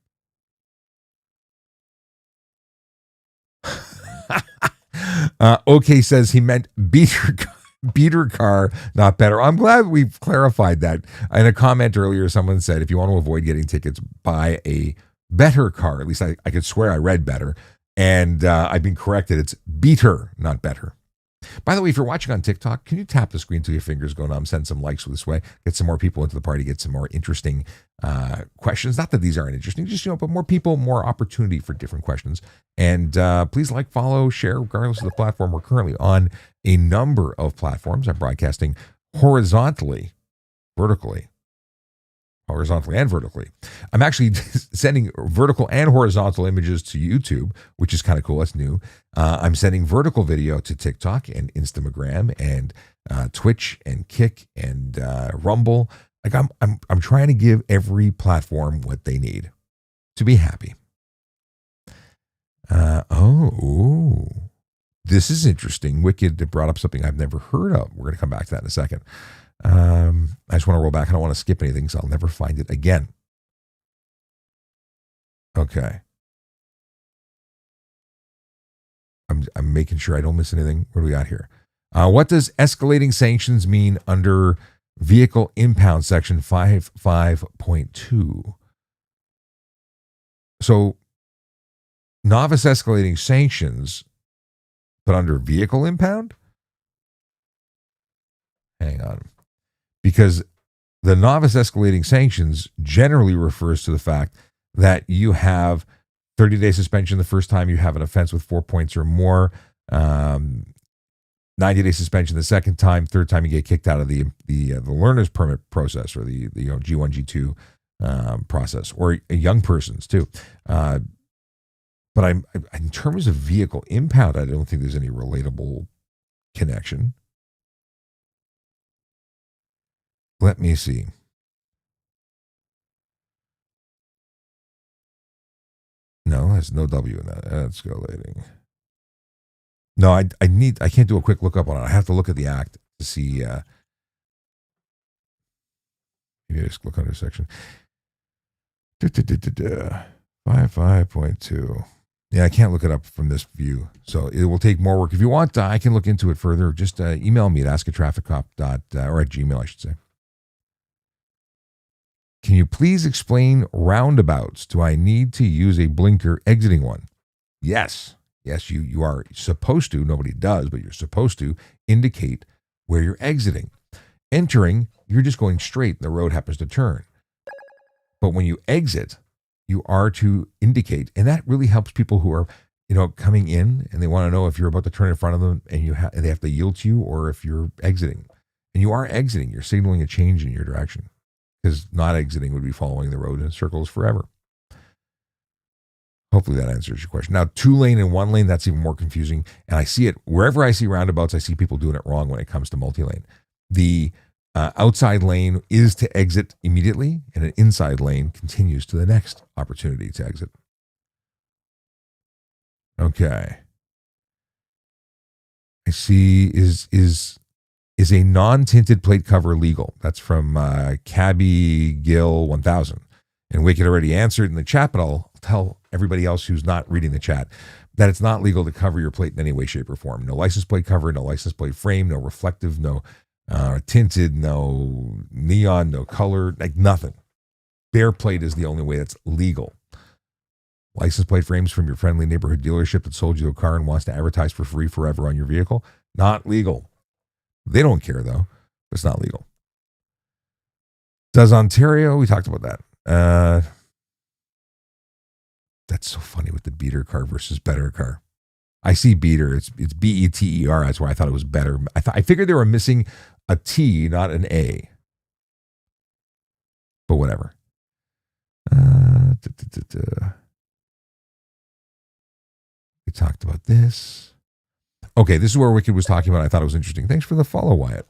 OK says he meant beater car, not better. I'm glad we've clarified that. In a comment earlier, someone said, if you want to avoid getting tickets, buy a better car. At least I could swear I read better. And I've been corrected. It's beater, not better. By the way, if you're watching on TikTok, can you tap the screen till your fingers go numb? Send some likes this way. Get some more people into the party. Get some more interesting questions. Not that these aren't interesting, just, but more people, more opportunity for different questions. And please like, follow, share, regardless of the platform. We're currently on a number of platforms. I'm broadcasting horizontally and vertically. I'm actually sending vertical and horizontal images to YouTube, which is kind of cool. That's new. I'm sending vertical video to TikTok and Instagram and Twitch and Kick and Rumble. Like I'm trying to give every platform what they need to be happy. This is interesting. Wicked brought up something I've never heard of. We're going to come back to that in a second. I just want to roll back. I don't want to skip anything, so I'll never find it again. Okay. I'm making sure I don't miss anything. What do we got here? What does escalating sanctions mean under vehicle impound section 55.2? So novice escalating sanctions, but under vehicle impound? Hang on. Because the novice escalating sanctions generally refers to the fact that you have 30-day suspension the first time you have an offense with 4 points or more, 90-day suspension the second time, third time you get kicked out of the learner's permit process or the G1, G2 process, or young persons too. But in terms of vehicle impound, I don't think there's any relatable connection. Let me see. No, there's no W in that. Escalating. No, I can't do a quick lookup on it. I have to look at the act to see. Maybe I just look under section 55.2. Yeah, I can't look it up from this view, so it will take more work. If you want, I can look into it further. Just email me at ASKaTrafficCOP or at Gmail, I should say. Can you please explain roundabouts? Do I need to use a blinker exiting one? Yes. Yes, you are supposed to. Nobody does, but you're supposed to indicate where you're exiting. Entering, you're just going straight and the road happens to turn. But when you exit, you are to indicate, and that really helps people who are, coming in and they want to know if you're about to turn in front of them and they have to yield to you, or if you're exiting. And you are exiting, you're signaling a change in your direction, because not exiting would be following the road in circles forever. Hopefully that answers your question. Now, 2-lane and 1-lane, that's even more confusing. And I see it wherever I see roundabouts, I see people doing it wrong when it comes to multi-lane. The outside lane is to exit immediately, and an inside lane continues to the next opportunity to exit. Okay. I see is a non-tinted plate cover legal? That's from Cabby Gill 1000. And Wicked already answered in the chat, but I'll tell everybody else who's not reading the chat that it's not legal to cover your plate in any way, shape, or form. No license plate cover, no license plate frame, no reflective, no tinted, no neon, no color, like nothing. Bare plate is the only way that's legal. License plate frames from your friendly neighborhood dealership that sold you a car and wants to advertise for free forever on your vehicle, not legal. They don't care though. It's not legal. Does Ontario, we talked about that. That's so funny with the beater car versus better car. I see beater. It's BETER. That's why I thought it was better. I figured they were missing a T, not an A. But whatever. We talked about this. Okay, this is where Wicked was talking about. I thought it was interesting. Thanks for the follow, Wyatt.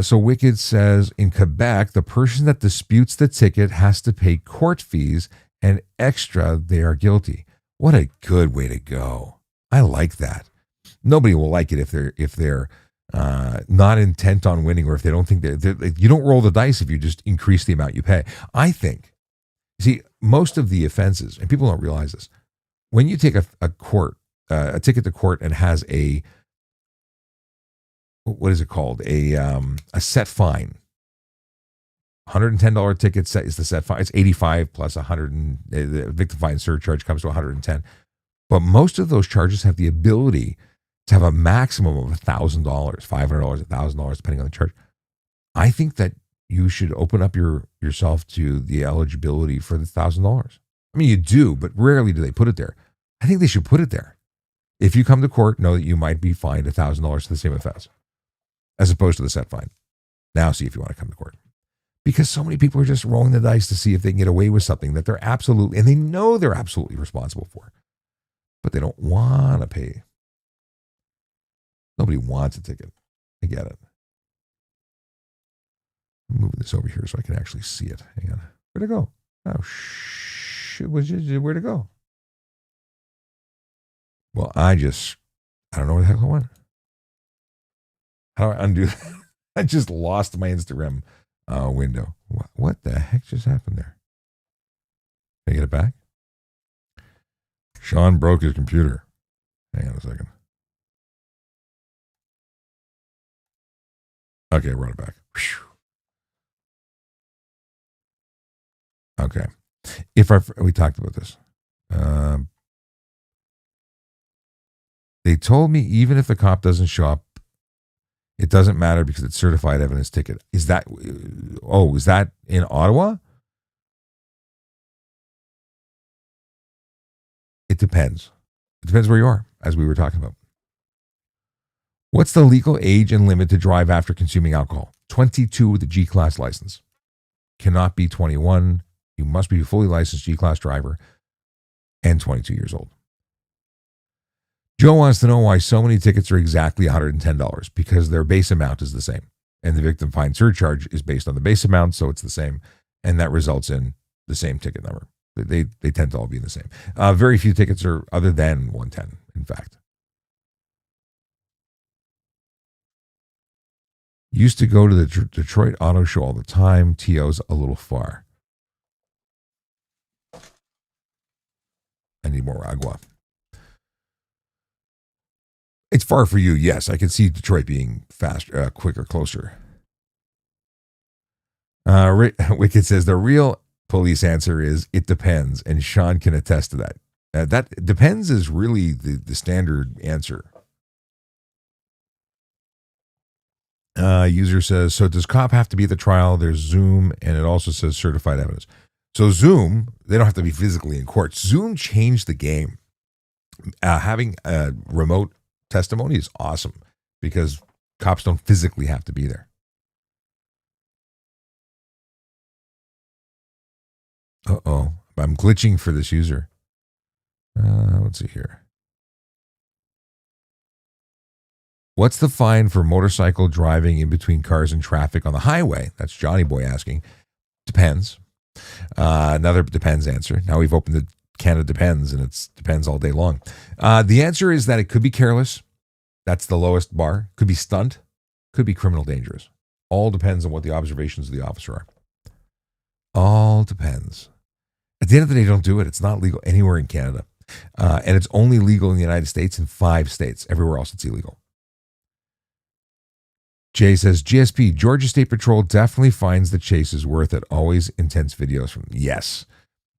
So Wicked says, in Quebec, the person that disputes the ticket has to pay court fees, and extra, they are guilty. What a good way to go. I like that. Nobody will like it if they're not intent on winning, or if they don't think you don't roll the dice if you just increase the amount you pay. I think, see, most of the offenses, and people don't realize this, when you take a ticket to court and has what is it called? A set fine. $110 ticket set is the set fine. It's $85 plus $100. The victim fine surcharge comes to $110. But most of those charges have the ability to have a maximum of $1,000, $500, $1,000, depending on the charge. I think that you should open up yourself to the eligibility for the $1,000. I mean, you do, but rarely do they put it there. I think they should put it there. If you come to court, know that you might be fined $1,000 for the same offense, as opposed to the set fine. Now see if you want to come to court. Because so many people are just rolling the dice to see if they can get away with something that they're absolutely, and they know they're absolutely responsible for, but they don't want to pay. Nobody wants a ticket. I get it. I'm moving this over here so I can actually see it. Hang on. Where'd it go? Oh, shit. Where'd it go? Well, I don't know where the heck I went. How do I undo that? I just lost my Instagram window. What the heck just happened there? Can I get it back? Sean broke his computer. Hang on a second. Okay, run it back. Whew. Okay. We talked about this. They told me even if the cop doesn't show up It doesn't matter because it's certified evidence ticket. Is that in Ottawa? It depends. It depends where you are, as we were talking about. What's the legal age and limit to drive after consuming alcohol? 22 with a G-Class license. Cannot be 21. You must be a fully licensed G-Class driver and 22 years old. Joe wants to know why so many tickets are exactly $110, because their base amount is the same. And the victim fine surcharge is based on the base amount, so it's the same. And that results in the same ticket number. They tend to all be the same. Very few tickets are other than 110, in fact. Used to go to the Detroit Auto Show all the time. TO's a little far. I need more agua. It's far for you, yes. I can see Detroit being faster, quicker, closer. Wicked says the real police answer is it depends, and Sean can attest to that. That depends is really the standard answer. User says, so does cop have to be at the trial? There's Zoom, and it also says certified evidence. So Zoom, they don't have to be physically in court. Zoom changed the game. Having a remote testimony is awesome because cops don't physically have to be there. Uh-oh. I'm glitching for this user. Let's see here. What's the fine for motorcycle driving in between cars and traffic on the highway? That's Johnny Boy asking. Depends. Another depends answer. Now we've opened the Canada Depends, and it depends all day long. The answer is that it could be careless. That's the lowest bar. Could be stunt. Could be criminal dangerous. All depends on what the observations of the officer are. All depends. At the end of the day, don't do it. It's not legal anywhere in Canada. And it's only legal in the United States in 5 states. Everywhere else, it's illegal. Jay says, GSP, Georgia State Patrol definitely finds the chase is worth it. Always intense videos from them. Yes.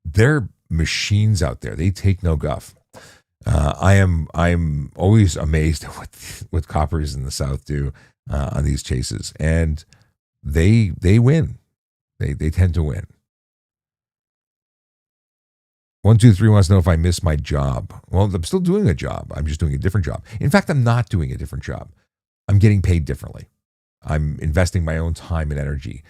They're machines out there. They take no guff. I'm always amazed at what coppers in the South do on these chases. And they win. They tend to win. 123 wants to know if I miss my job. Well, I'm still doing a job. I'm just doing a different job. In fact, I'm not doing a different job. I'm getting paid differently. I'm investing my own time and energy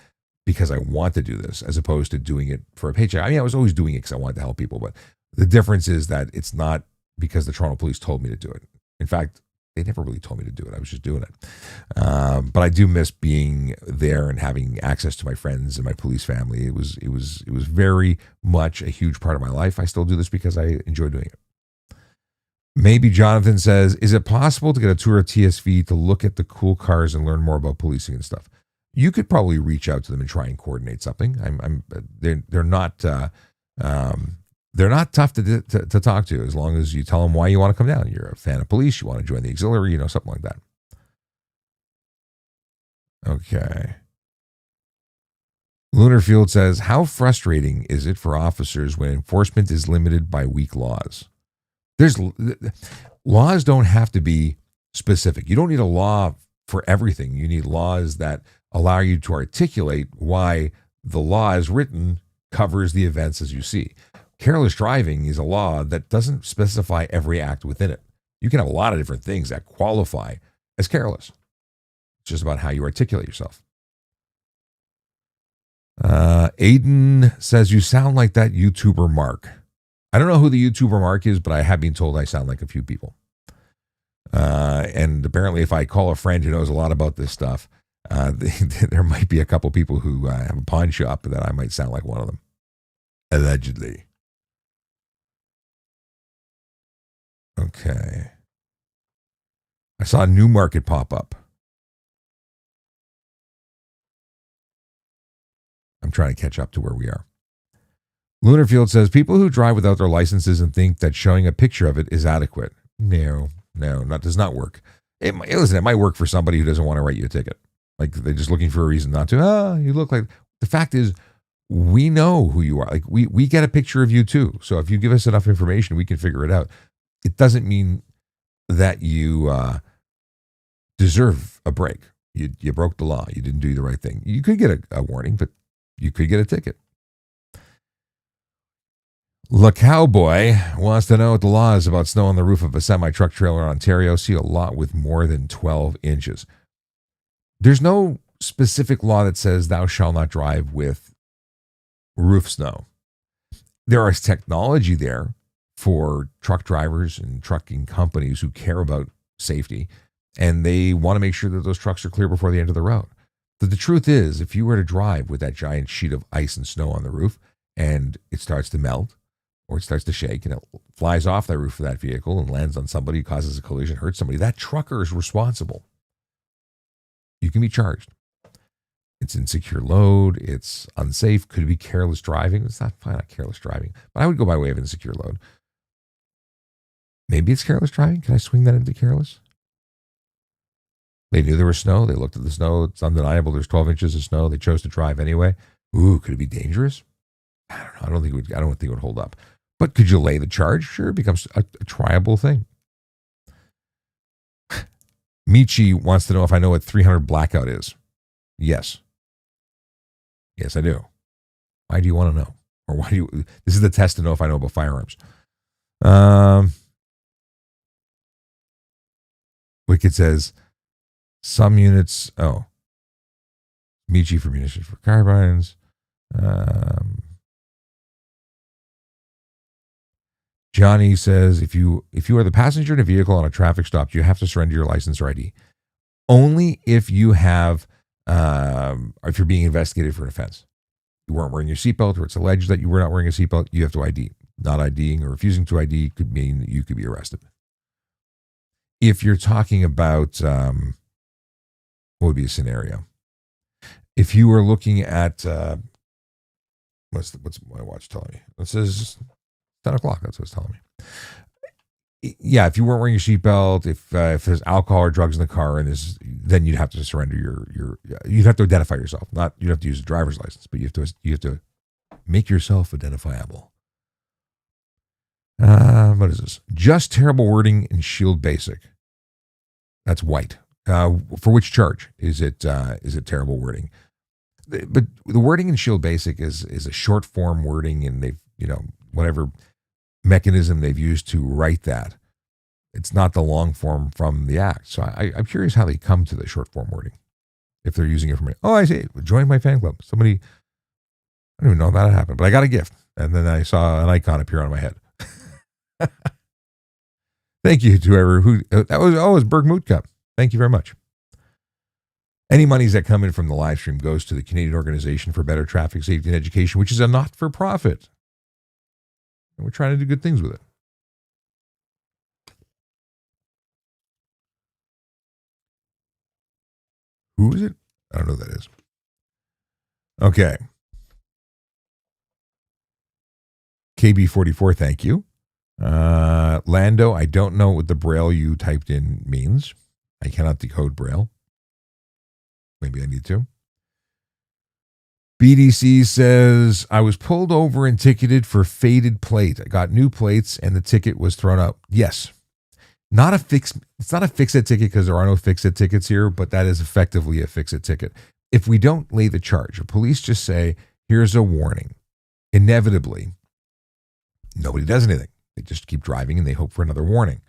because I want to do this as opposed to doing it for a paycheck. I mean, I was always doing it because I wanted to help people, but the difference is that it's not because the Toronto police told me to do it. In fact, they never really told me to do it. I was just doing it. But I do miss being there and having access to my friends and my police family. It was very much a huge part of my life. I still do this because I enjoy doing it. Maybe Jonathan says, is it possible to get a tour of TSV to look at the cool cars and learn more about policing and stuff? You could probably reach out to them and try and coordinate something. They're not tough to talk to as long as you tell them why you want to come down. You're a fan of police. You want to join the auxiliary, something like that. Okay. Lunarfield says, how frustrating is it for officers when enforcement is limited by weak laws? Laws don't have to be specific. You don't need a law for everything. You need laws that allow you to articulate why the law as written covers the events as you see. Careless driving is a law that doesn't specify every act within it. You can have a lot of different things that qualify as careless. It's just about how you articulate yourself. Aiden says, you sound like that YouTuber Mark. I don't know who the YouTuber Mark is, but I have been told I sound like a few people. And apparently if I call a friend who knows a lot about this stuff, there might be a couple people who have a pawn shop that I might sound like one of them. Allegedly. Okay. I saw a new market pop up. I'm trying to catch up to where we are. Lunarfield says, people who drive without their licenses and think that showing a picture of it is adequate. No, that does not work. It might work for somebody who doesn't want to write you a ticket. Like they're just looking for a reason not to. You look like... The fact is, we know who you are. Like we get a picture of you too. So if you give us enough information, we can figure it out. It doesn't mean that you deserve a break. You broke the law. You didn't do the right thing. You could get a warning, but you could get a ticket. La Cowboy wants to know what the law is about snow on the roof of a semi-truck trailer in Ontario. See a lot with more than 12 inches. There's no specific law that says thou shalt not drive with roof snow. There is technology there for truck drivers and trucking companies who care about safety, and they want to make sure that those trucks are clear before they enter the road. But the truth is, if you were to drive with that giant sheet of ice and snow on the roof and it starts to melt or it starts to shake and it flies off the roof of that vehicle and lands on somebody, causes a collision, hurts somebody, that trucker is responsible. You can be charged. It's insecure load. It's unsafe. Could be careless driving. It's not careless driving, but I would go by way of insecure load. Maybe it's careless driving. Can I swing that into careless? They knew there was snow. They looked at the snow. It's undeniable. There's 12 inches of snow. They chose to drive anyway. Ooh, could it be dangerous? I don't know. I don't think it would hold up. But could you lay the charge? Sure, it becomes a triable thing. Michi wants to know if I know what 300 blackout is. Yes. Yes, I do. Why do you want to know? Or why do you? This is the test to know if I know about firearms. Wicked says some units. Oh, Michi for munitions for carbines. Johnny says if you are the passenger in a vehicle on a traffic stop, you have to surrender your license or ID. Only if you have, or if you're being investigated for an offense. You weren't wearing your seatbelt, or it's alleged that you were not wearing a seatbelt, you have to ID. Not IDing or refusing to ID could mean that you could be arrested. If you're talking about, what would be a scenario? If you were looking at, what's my watch telling me? It says 10 o'clock. That's what it's telling me. Yeah, if you weren't wearing your seatbelt, if there's alcohol or drugs in the car, and then you'd have to surrender you'd have to identify yourself. Not you'd have to use a driver's license, but you have to make yourself identifiable. What is this? Just terrible wording in Shield Basic. That's white. For which charge is it terrible wording? But the wording in Shield Basic is a short form wording, and they've whatever mechanism they've used to write that. It's not the long form from the act. So I'm curious how they come to the short form wording. If they're using it from, I see, join my fan club. Somebody, I don't even know how that happened, but I got a gift. And then I saw an icon appear on my head. Thank you to whoever that was. Oh, it was Berg Moot Cup. Thank you very much. Any monies that come in from the live stream goes to the Canadian Organization for Better Traffic Safety and Education, which is a not-for-profit. And we're trying to do good things with it. Who is it? I don't know who that is. Okay. KB44, thank you. Lando, I don't know what the Braille you typed in means. I cannot decode Braille. Maybe I need to. BDC says, I was pulled over and ticketed for faded plate. I got new plates and the ticket was thrown out. Yes. It's not a fix-it ticket because there are no fix-it tickets here, but that is effectively a fix-it ticket. If we don't lay the charge, if police just say, here's a warning, inevitably, nobody does anything. They just keep driving and they hope for another warning.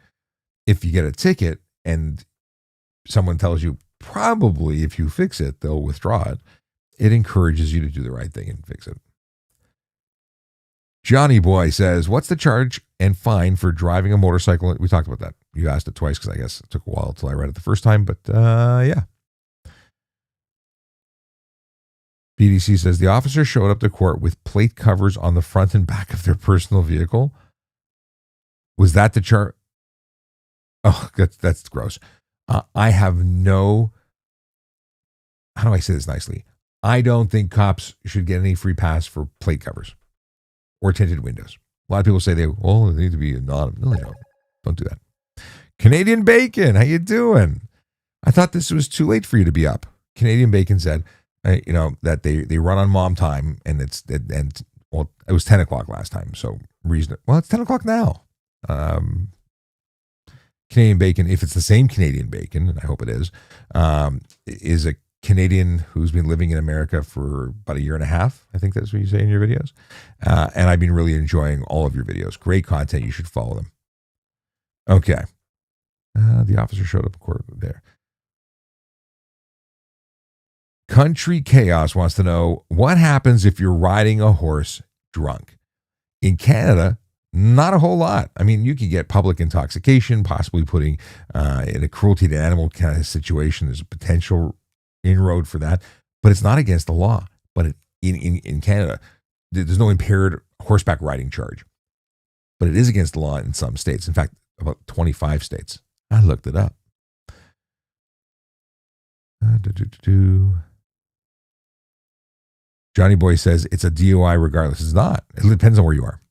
If you get a ticket and someone tells you, probably if you fix it, they'll withdraw it, it encourages you to do the right thing and fix it. Johnny Boy says, what's the charge and fine for driving a motorcycle? We talked about that. You asked it twice because I guess it took a while until I read it the first time, but yeah. BDC says, the officer showed up to court with plate covers on the front and back of their personal vehicle. Was that the charge? Oh, that's gross. I have no, how do I say this nicely? I don't think cops should get any free pass for plate covers or tinted windows. A lot of people say they need to be anonymous. No, they don't. Don't do that. Canadian Bacon, how you doing? I thought this was too late for you to be up. Canadian Bacon said, that they run on mom time, and it was 10 o'clock last time, so it's 10 o'clock now. Canadian bacon, if it's the same Canadian bacon, and I hope it is a Canadian who's been living in America for about a year and a half. I think that's what you say in your videos. And I've been really enjoying all of your videos. Great content. You should follow them. Okay. The officer showed up there. Country Chaos wants to know what happens if you're riding a horse drunk. In Canada, not a whole lot. I mean, you can get public intoxication, possibly putting in a cruelty to animal kind of situation. There's a potential inroad for that, but it's not against the law. But in Canada, there's no impaired horseback riding charge, but it is against the law in some states. In fact, about 25 states. I looked it up. Johnny Boy says it's a DUI regardless. It's not. It depends on where you are.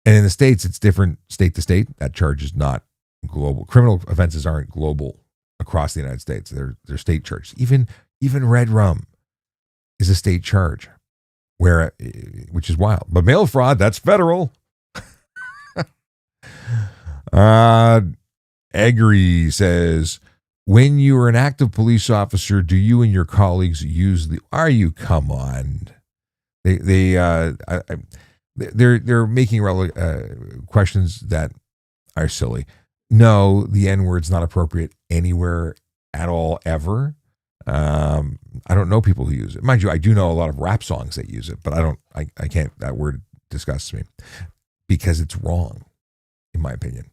And in the States, it's different state to state. That charge is not global. Criminal offenses aren't global across the United States. They're state charged. Even red rum is a state charge, which is wild. But mail fraud, that's federal. Agri says, when you are an active police officer, do you and your colleagues use come on. They're making questions that are silly. No, the N-word's not appropriate anywhere at all, ever. I don't know people who use it. Mind you, I do know a lot of rap songs that use it, but I can't, that word disgusts me because it's wrong, in my opinion.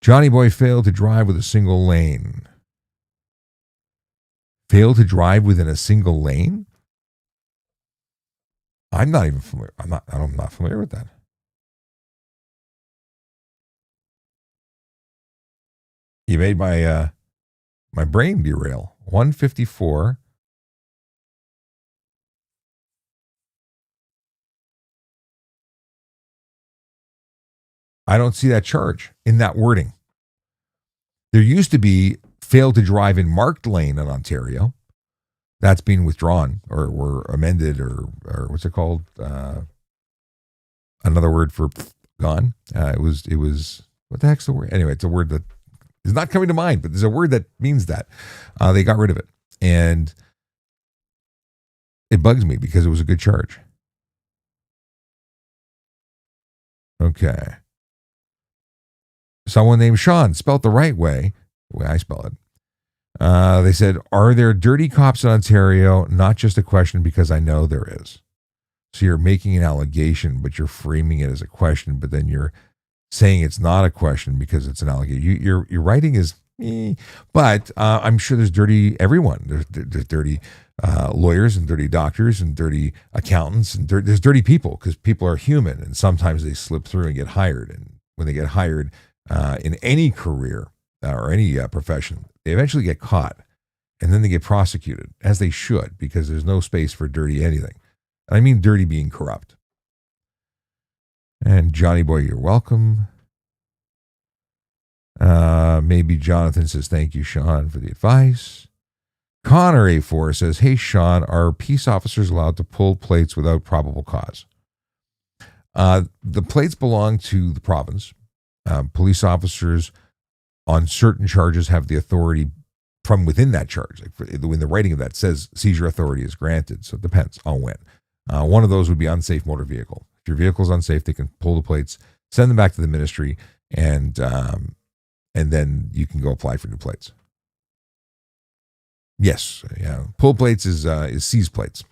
Johnny Boy failed to drive with a single lane. Failed to drive within a single lane? I'm not even familiar. I'm not familiar with that. You made my brain derail. 154. I don't see that charge in that wording. There used to be failed to drive in marked lane in Ontario. That's been withdrawn or amended or what's it called? Another word for gone. It was what the heck's the word? Anyway, it's a word that is not coming to mind, but there's a word that means that. They got rid of it. And it bugs me because it was a good charge. Okay. Someone named Sean, spelt the right way, the way I spell it. They said, are there dirty cops in Ontario? Not just a question, because I know there is. So you're making an allegation, but you're framing it as a question, but then you're saying it's not a question because it's an allegation. Your writing is, but I'm sure there's dirty everyone. There's dirty lawyers and dirty doctors and dirty accountants and there's dirty people because people are human and sometimes they slip through and get hired. And when they get hired in any career or any profession, they eventually get caught and then they get prosecuted, as they should, because there's no space for dirty anything. And I mean dirty being corrupt. And Johnny Boy, you're welcome. Maybe Jonathan says, thank you, Sean, for the advice. Connor A4 says, hey, Sean, are peace officers allowed to pull plates without probable cause? The plates belong to the province. Police officers on certain charges have the authority from within that charge. Like in the writing of that says seizure authority is granted. So it depends on when. One of those would be unsafe motor vehicle. If your vehicle is unsafe, they can pull the plates, send them back to the ministry, and then you can go apply for new plates. Yes, yeah. Pull plates is seize plates.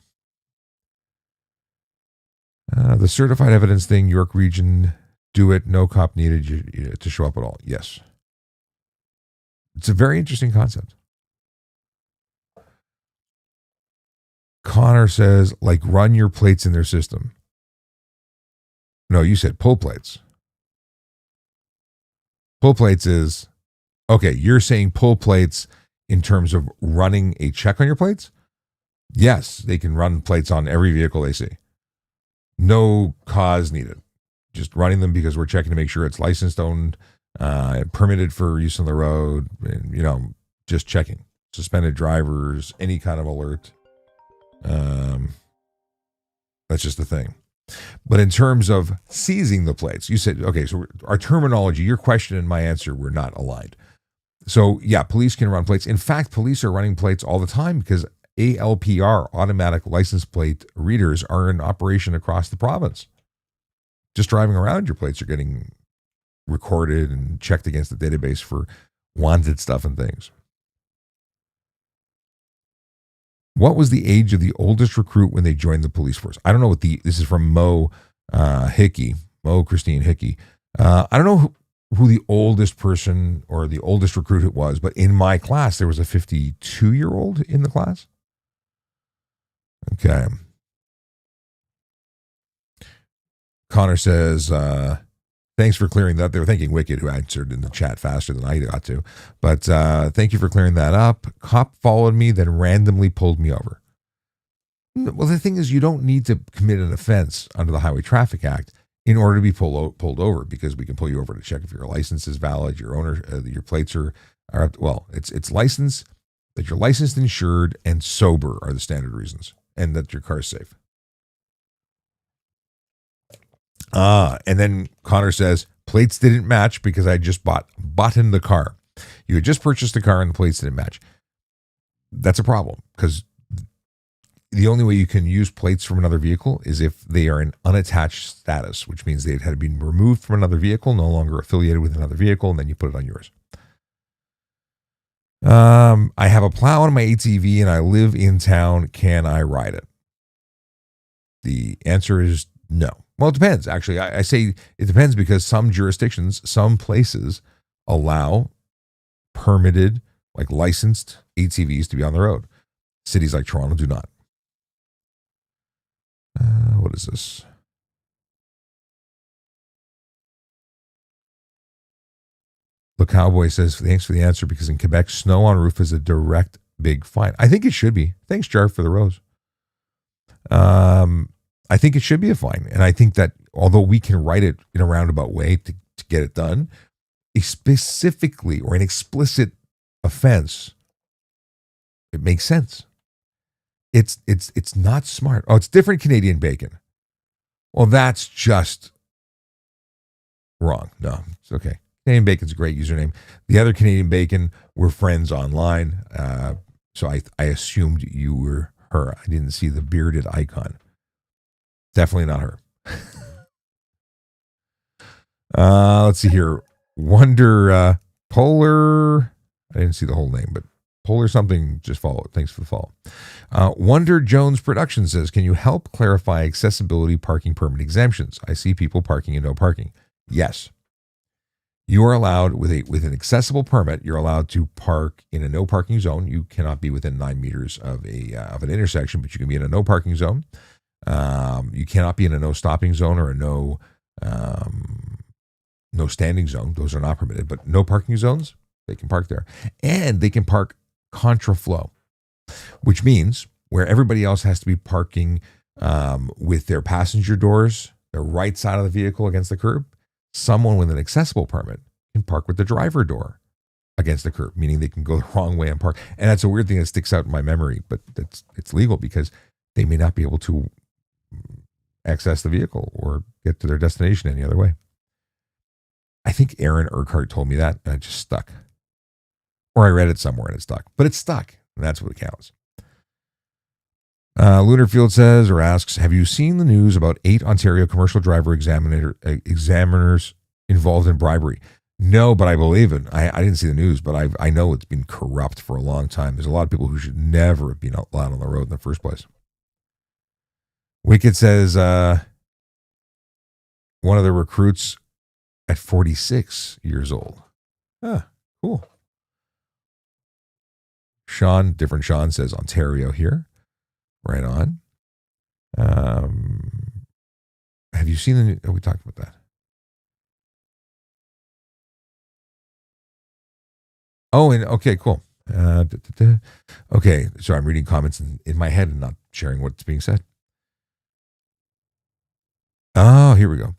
The certified evidence thing, York Region, do it. No cop needed to show up at all. Yes. It's a very interesting concept. Connor says, like, run your plates in their system. No, you said pull plates. Pull plates is, okay, you're saying pull plates in terms of running a check on your plates? Yes, they can run plates on every vehicle they see. No cause needed. Just running them because we're checking to make sure it's licensed, owned, permitted for use on the road, and, just checking. Suspended drivers, any kind of alert. That's just the thing. But in terms of seizing the plates, you said, okay, so our terminology, your question and my answer were not aligned. So yeah, police can run plates. In fact, police are running plates all the time because ALPR, automatic license plate readers, are in operation across the province. Just driving around, your plates are getting recorded and checked against the database for wanted stuff and things. What was the age of the oldest recruit when they joined the police force? I don't know this is from Mo Christine Hickey. I don't know who the oldest person or the oldest recruit it was, but in my class, there was a 52-year-old in the class. Okay. Connor says, thanks for clearing that. They were thanking Wicked, who answered in the chat faster than I got to. But thank you for clearing that up. Cop followed me, then randomly pulled me over. Well, the thing is, you don't need to commit an offense under the Highway Traffic Act in order to be pulled over, because we can pull you over to check if your license is valid, your plates are well, it's license, that you're licensed, insured, and sober are the standard reasons, and that your car's safe. And then Connor says, plates didn't match because I just bought in the car. You had just purchased a car and the plates didn't match. That's a problem, because the only way you can use plates from another vehicle is if they are in unattached status, which means they had been removed from another vehicle, no longer affiliated with another vehicle, and then you put it on yours. I have a plow on my ATV and I live in town. Can I ride it? The answer is no. Well, it depends. Actually, I say it depends because some jurisdictions, some places allow permitted, like licensed ATVs to be on the road. Cities like Toronto do not. What is this? The Cowboy says, thanks for the answer, because in Quebec, snow on roof is a direct big fine. I think it should be. Thanks, Jar, for the rose. I think it should be a fine. And I think that although we can write it in a roundabout way to get it done, a specifically or an explicit offense, it makes sense. It's not smart. Oh, it's different Canadian bacon. Well, that's just wrong. No, it's okay. Canadian bacon's a great username. The other Canadian bacon, we're friends online. So I assumed you were her. I didn't see the bearded icon. Definitely not her. Let's see here. Wonder Polar. I didn't see the whole name, but Polar something, just follow it. Thanks for the follow. Wonder Jones Production says, can you help clarify accessibility parking permit exemptions? I see people parking and no parking. Yes. You are allowed with an accessible permit. You're allowed to park in a no parking zone. You cannot be within 9 meters of an intersection, but you can be in a no parking zone. You cannot be in a no stopping zone or a no standing zone. Those are not permitted. But no parking zones, they can park there, and they can park contraflow, which means where everybody else has to be parking with their passenger doors, the right side of the vehicle against the curb. Someone with an accessible permit can park with the driver door against the curb, meaning they can go the wrong way and park. And that's a weird thing that sticks out in my memory, but it's legal because they may not be able to access the vehicle or get to their destination any other way. I think Aaron Urquhart told me that, and it just stuck. Or I read it somewhere and it stuck. But it's stuck, and that's what counts. Lunarfield says or asks, have you seen the news about 8 Ontario commercial driver examiners involved in bribery? No, but I believe it. I didn't see the news, but I know it's been corrupt for a long time. There's a lot of people who should never have been allowed on the road in the first place. Wicked says one of the recruits at 46 years old. Cool. Sean, different Sean, says Ontario here. Right on. Have you seen the new? Oh, we talked about that. Oh, and okay, cool. Okay, so I'm reading comments in my head and not sharing what's being said. Oh, here we go.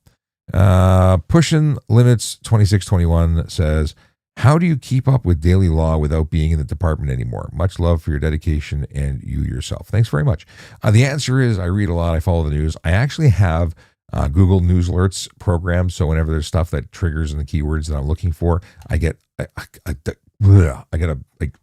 Pushing Limits 2621 says, How do you keep up with daily law without being in the department anymore? Much love for your dedication and you yourself. Thanks very much. The answer is I read a lot. I follow the news. I actually have Google News Alerts program. So whenever there's stuff that triggers in the keywords that I'm looking for, I get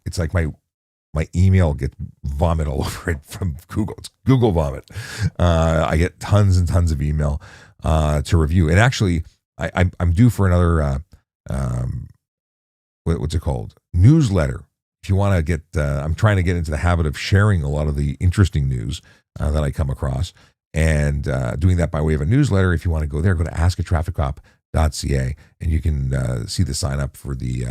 it's like my email gets vomit all over it from Google. It's Google vomit. I get tons and tons of email to review. And actually, I'm due for another what's it called? Newsletter. If you want to get, I'm trying to get into the habit of sharing a lot of the interesting news that I come across, and doing that by way of a newsletter. If you want to go there, go to ASKaTrafficCOP.ca, and you can see the sign up for the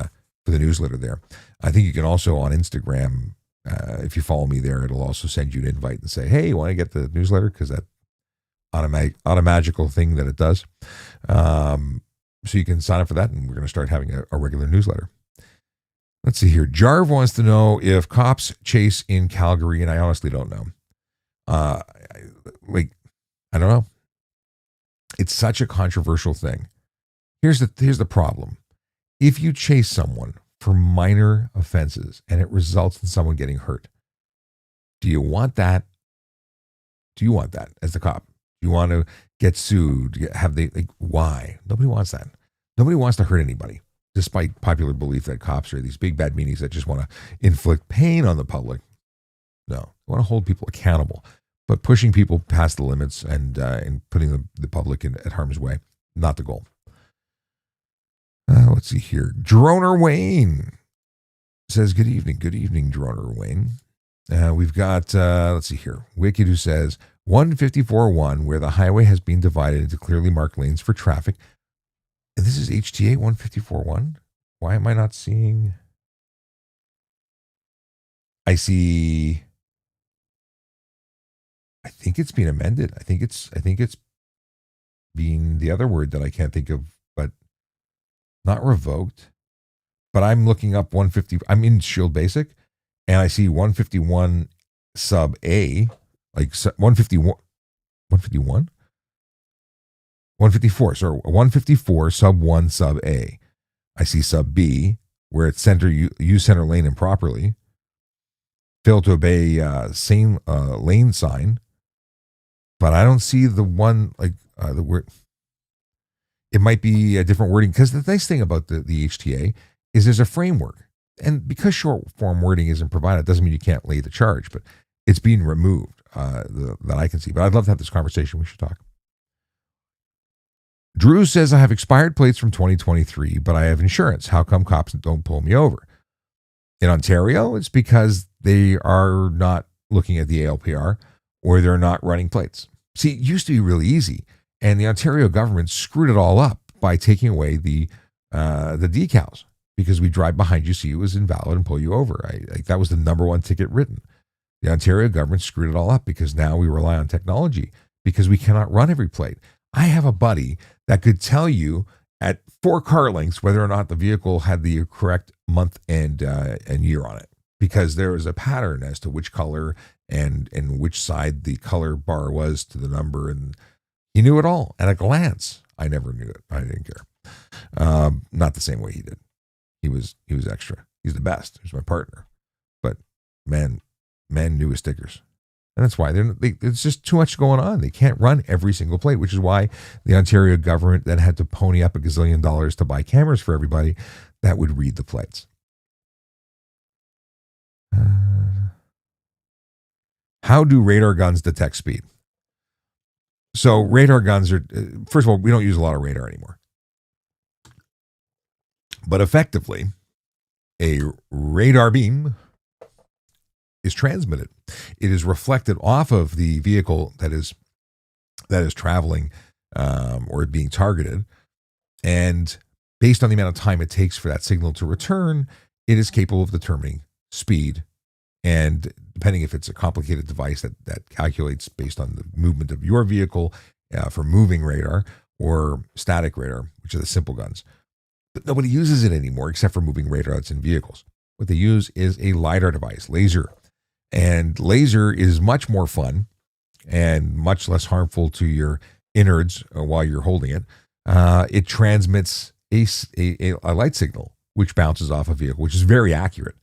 newsletter there. I think you can also on Instagram, if you follow me there, it'll also send you an invite and say, "Hey, you want to get the newsletter?" Because that automagical thing that it does. So you can sign up for that, and we're going to start having a regular newsletter. Let's see here. Jarv wants to know if cops chase in Calgary, and I honestly don't know. I don't know. It's such a controversial thing. Here's the problem. If you chase someone for minor offenses and it results in someone getting hurt, do you want that? Do you want that as the cop? Do you want to get sued? Why? Nobody wants that. Nobody wants to hurt anybody, despite popular belief that cops are these big bad meanies that just want to inflict pain on the public. No, they want to hold people accountable, but pushing people past the limits and putting the public at harm's way, not the goal. Let's see here. Droner Wayne says, good evening, Droner Wayne. We've got, let's see here, Wicked, who says, 154.1, where the highway has been divided into clearly marked lanes for traffic. And this is HTA 154.1. Why am I not seeing? I see. I think it's been amended. I think it's being the other word that I can't think of, but not revoked. But I'm looking up 150. I'm in Shield Basic, and I see 151 sub A, like 151, 151, 154. So 154 sub 1 sub A. I see sub B, where it's use center lane improperly. Failed to obey same lane sign. But I don't see the one the word. It might be a different wording, because the nice thing about the HTA is there's a framework. And because short form wording isn't provided, doesn't mean you can't lay the charge, but it's being removed that I can see. But I'd love to have this conversation. We should talk. Drew says, I have expired plates from 2023, but I have insurance. How come cops don't pull me over? In Ontario, it's because they are not looking at the ALPR, or they're not running plates. See, it used to be really easy, and the Ontario government screwed it all up by taking away the decals, because we drive behind you, see it was invalid, and pull you over. That was the number one ticket written. The Ontario government screwed it all up, because now we rely on technology, because we cannot run every plate. I have a buddy that could tell you at 4 car lengths whether or not the vehicle had the correct month and year on it, because there is a pattern as to which color and which side the color bar was to the number, and he knew it all at a glance. I never knew it. I didn't care. Not the same way he did. He was extra. He's the best. He's my partner. But men knew his stickers. And that's why it's just too much going on. They can't run every single plate, which is why the Ontario government then had to pony up $1 gazillion to buy cameras for everybody that would read the plates. How do radar guns detect speed? So radar guns are, first of all, we don't use a lot of radar anymore. But effectively, a radar beam is transmitted. It is reflected off of the vehicle that is traveling or being targeted. And based on the amount of time it takes for that signal to return, it is capable of determining speed. And depending if it's a complicated device that calculates based on the movement of your vehicle for moving radar, or static radar, which are the simple guns. But nobody uses it anymore except for moving radar that's in vehicles. What they use is a LiDAR device, laser. And laser is much more fun and much less harmful to your innards while you're holding it. It transmits a light signal which bounces off a vehicle, which is very accurate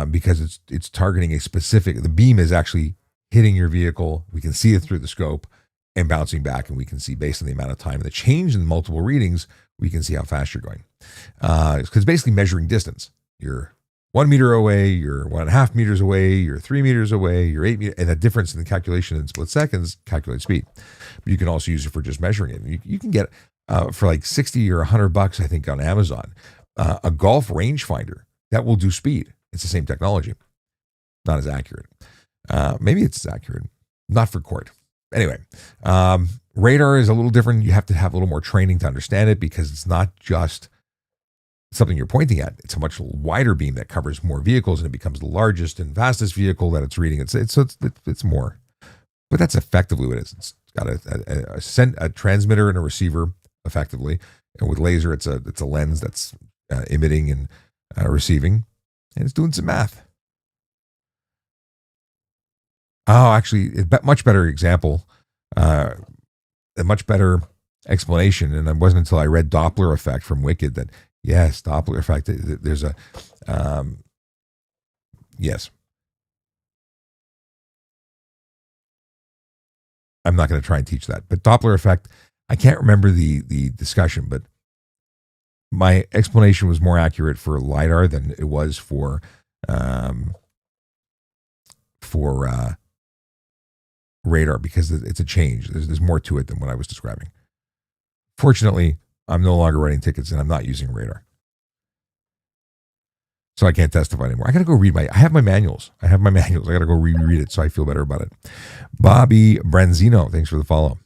because it's targeting a specific. The beam is actually hitting your vehicle. We can see it through the scope and bouncing back, and we can see based on the amount of time and the change in multiple readings, we can see how fast you're going. Because basically measuring distance. You're 1 meter away, you're 1.5 meters away, you're 3 meters away, you're 8 meters, and that difference in the calculation in split seconds calculates speed. But you can also use it for just measuring it. You can get for like $60 or $100, I think, on Amazon, a golf rangefinder that will do speed. It's the same technology, not as accurate. Maybe it's as accurate, not for court. Anyway, radar is a little different. You have to have a little more training to understand it because it's not just something you're pointing at. It's a much wider beam that covers more vehicles, and it becomes the largest and fastest vehicle that it's reading. It's more, but that's effectively what it is. It's got a transmitter and a receiver, effectively, and with laser, it's a lens that's emitting and receiving, and it's doing some math. Oh, actually, a much better example, a much better explanation, and it wasn't until I read Doppler effect from Wicked that, yes, Doppler effect, there's a, yes. I'm not going to try and teach that, but Doppler effect, I can't remember the discussion, but my explanation was more accurate for LiDAR than it was for radar because it's a change. There's more to it than what I was describing. Fortunately, I'm no longer writing tickets and I'm not using radar. So I can't testify anymore. I got to go read I have my manuals. I got to go reread it so I feel better about it. Bobby Branzino, thanks for the follow.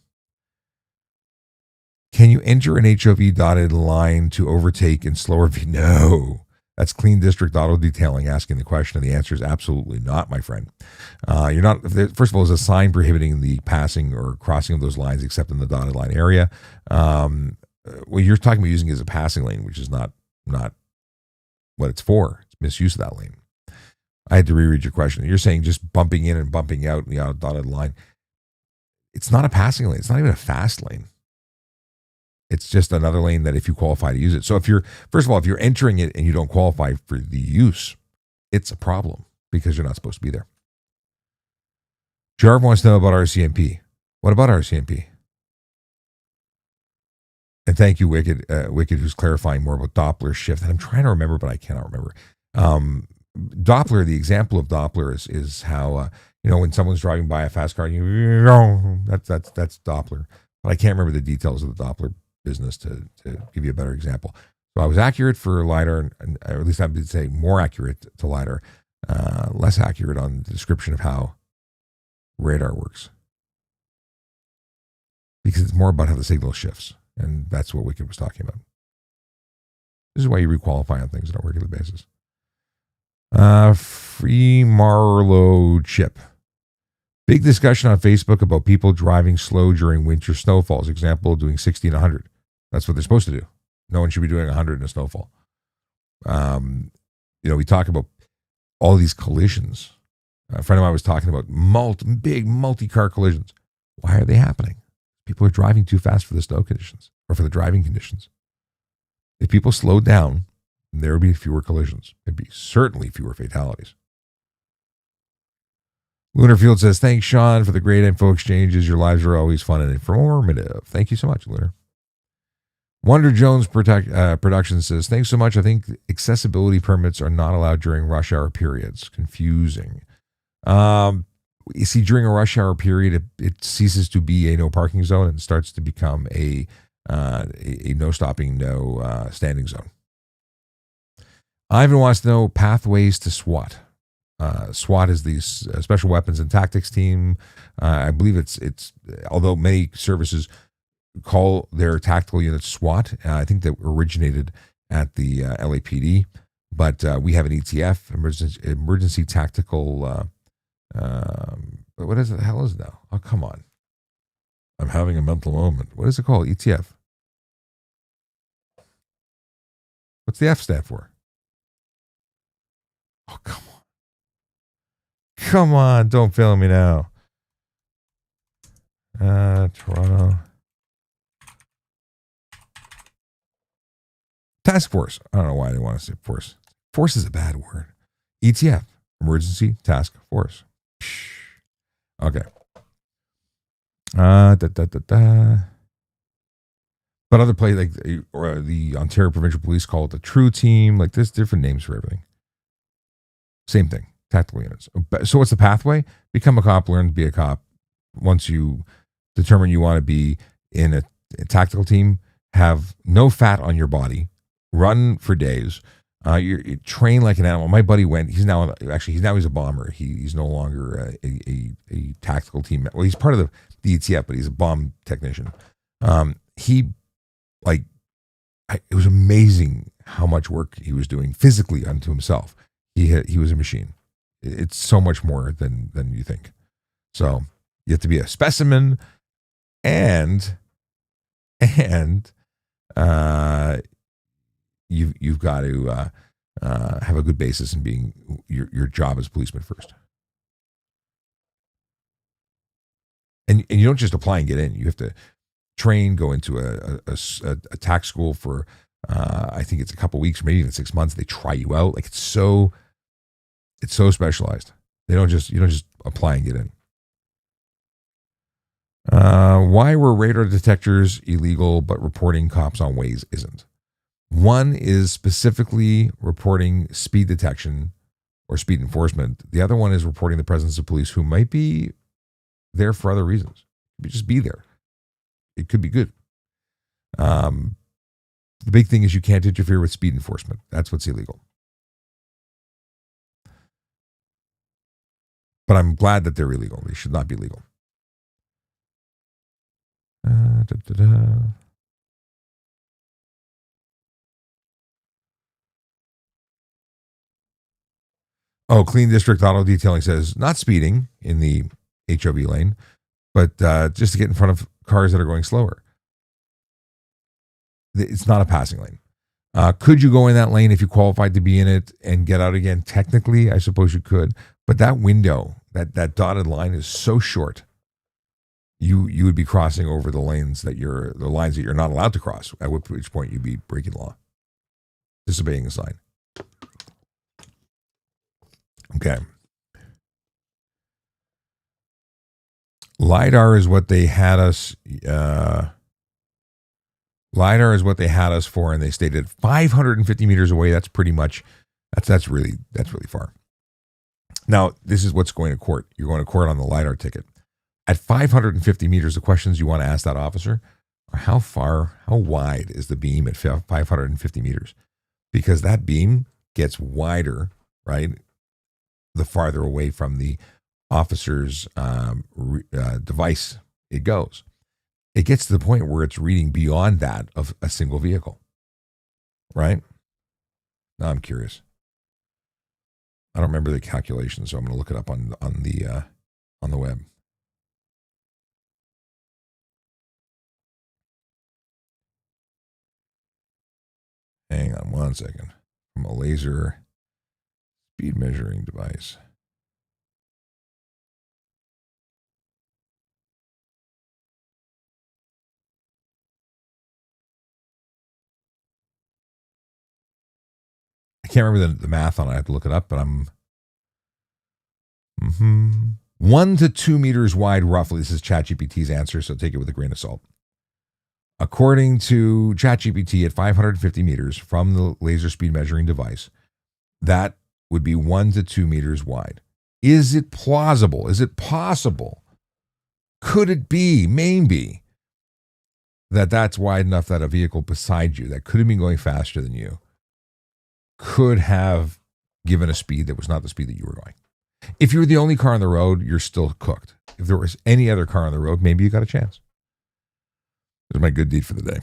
Can you enter an HOV dotted line to overtake in slower V? No. That's Clean District Auto Detailing asking the question, and the answer is absolutely not, my friend. You're not. First of all, there's a sign prohibiting the passing or crossing of those lines except in the dotted line area. What you're talking about using is a passing lane, which is not what it's for. It's misuse of that lane. I had to reread your question. You're saying just bumping in and bumping out in the dotted line. It's not a passing lane. It's not even a fast lane. It's just another lane that if you qualify to use it. So if you're entering it and you don't qualify for the use, it's a problem because you're not supposed to be there. Jarv wants to know about RCMP. What about RCMP? And thank you, Wicked, who's clarifying more about Doppler shift. And I'm trying to remember, but I cannot remember. Doppler, the example of Doppler is how, when someone's driving by a fast car, that's Doppler. But I can't remember the details of the Doppler business to give you a better example. So I was accurate for LiDAR, or at least I would say more accurate to LiDAR, less accurate on the description of how radar works. Because it's more about how the signal shifts. And that's what Wicked was talking about. This is why you requalify on things on a regular basis. Free Marlow Chip. Big discussion on Facebook about people driving slow during winter snowfalls. Example, doing 60 and 100. That's what they're supposed to do. No one should be doing 100 in a snowfall. We talk about all these collisions. A friend of mine was talking about big multi-car collisions. Why are they happening? People are driving too fast for the snow conditions or for the driving conditions. If people slowed down, there would be fewer collisions. There'd be certainly fewer fatalities. Lunarfield says, thanks, Sean, for the great info exchanges. Your lives are always fun and informative. Thank you so much, Lunar. Wonder Jones Production says, thanks so much. I think accessibility permits are not allowed during rush hour periods. Confusing. You see, during a rush hour period, it ceases to be a no parking zone and starts to become a no stopping, no standing zone. Ivan wants to know pathways to SWAT. SWAT is the Special Weapons and Tactics Team. I believe it's although many services call their tactical units SWAT. I think that originated at the LAPD, but we have an ETF, Emergency Tactical. What is it? The hell is it now? Oh, come on! I'm having a mental moment. What is it called? ETF. What's the F stand for? Oh, come on. Come on, don't fail me now. Toronto task force. I don't know why they want to say force. Force is a bad word. ETF, emergency task force. Okay. But other places, like or the Ontario Provincial Police call it the True Team. Like there's different names for everything. Same thing, tactical units. So what's the pathway? Become a cop, learn to be a cop. Once you determine you want to be in a tactical team, have no fat on your body, run for days. You train like an animal. My buddy went. He's now a bomber. He's no longer a tactical team. Well, he's part of the ETF, but he's a bomb technician. It was amazing how much work he was doing physically unto himself. He was a machine. It's so much more than you think. So you have to be a specimen, and you've got to have a good basis in being your job as a policeman first. And you don't just apply and get in. You have to train, go into a tax school for I think it's a couple weeks, or maybe even 6 months. They try you out. Like it's so specialized. You don't just apply and get in. Why were radar detectors illegal, but reporting cops on Waze isn't? One is specifically reporting speed detection or speed enforcement. The other one is reporting the presence of police who might be there for other reasons. Just be there. It could be good. The big thing is you can't interfere with speed enforcement. That's what's illegal. But I'm glad that they're illegal. They should not be legal. Oh, Clean District Auto Detailing says not speeding in the HOV lane, but just to get in front of cars that are going slower. It's not a passing lane. Could you go in that lane if you qualified to be in it and get out again? Technically, I suppose you could. But that window, that dotted line is so short. You would be crossing over the lines that you're not allowed to cross, at which point you'd be breaking law. Disobeying a sign. Okay. LiDAR is what they had us. LiDAR is what they had us for, and they stated 550 meters away. That's pretty much. That's really far. Now, this is what's going to court. You're going to court on the LiDAR ticket. At 550 meters, the questions you want to ask that officer are how wide is the beam at 550 meters? Because that beam gets wider, right? The farther away from the officer's device it goes. It gets to the point where it's reading beyond that of a single vehicle, right? Now I'm curious. I don't remember the calculation, so I'm going to look it up on the web. Hang on one second. From a laser speed measuring device. I can't remember the math on it. I have to look it up, but I'm 1 to 2 meters wide, roughly. This is ChatGPT's answer, so take it with a grain of salt. According to ChatGPT, at 550 meters from the laser speed measuring device, that would be 1 to 2 meters wide. Is it plausible? Is it possible? Could it be, maybe, that's wide enough that a vehicle beside you that could have been going faster than you could have given a speed that was not the speed that you were going? If you were the only car on the road, you're still cooked. If there was any other car on the road, maybe you got a chance. This is my good deed for the day.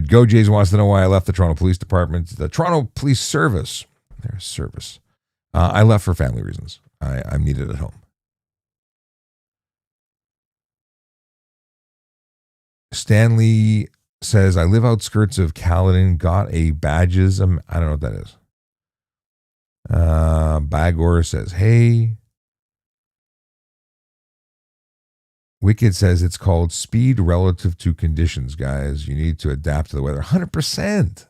Go Jays wants to know why I left the Toronto Police Department. The Toronto Police Service. Their service. I left for family reasons. I'm needed at home. Stanley says, I live outskirts of Caledon, got a badges. I don't know what that is. Bagor says, hey. Wicked says it's called speed relative to conditions, guys. You need to adapt to the weather. 100%.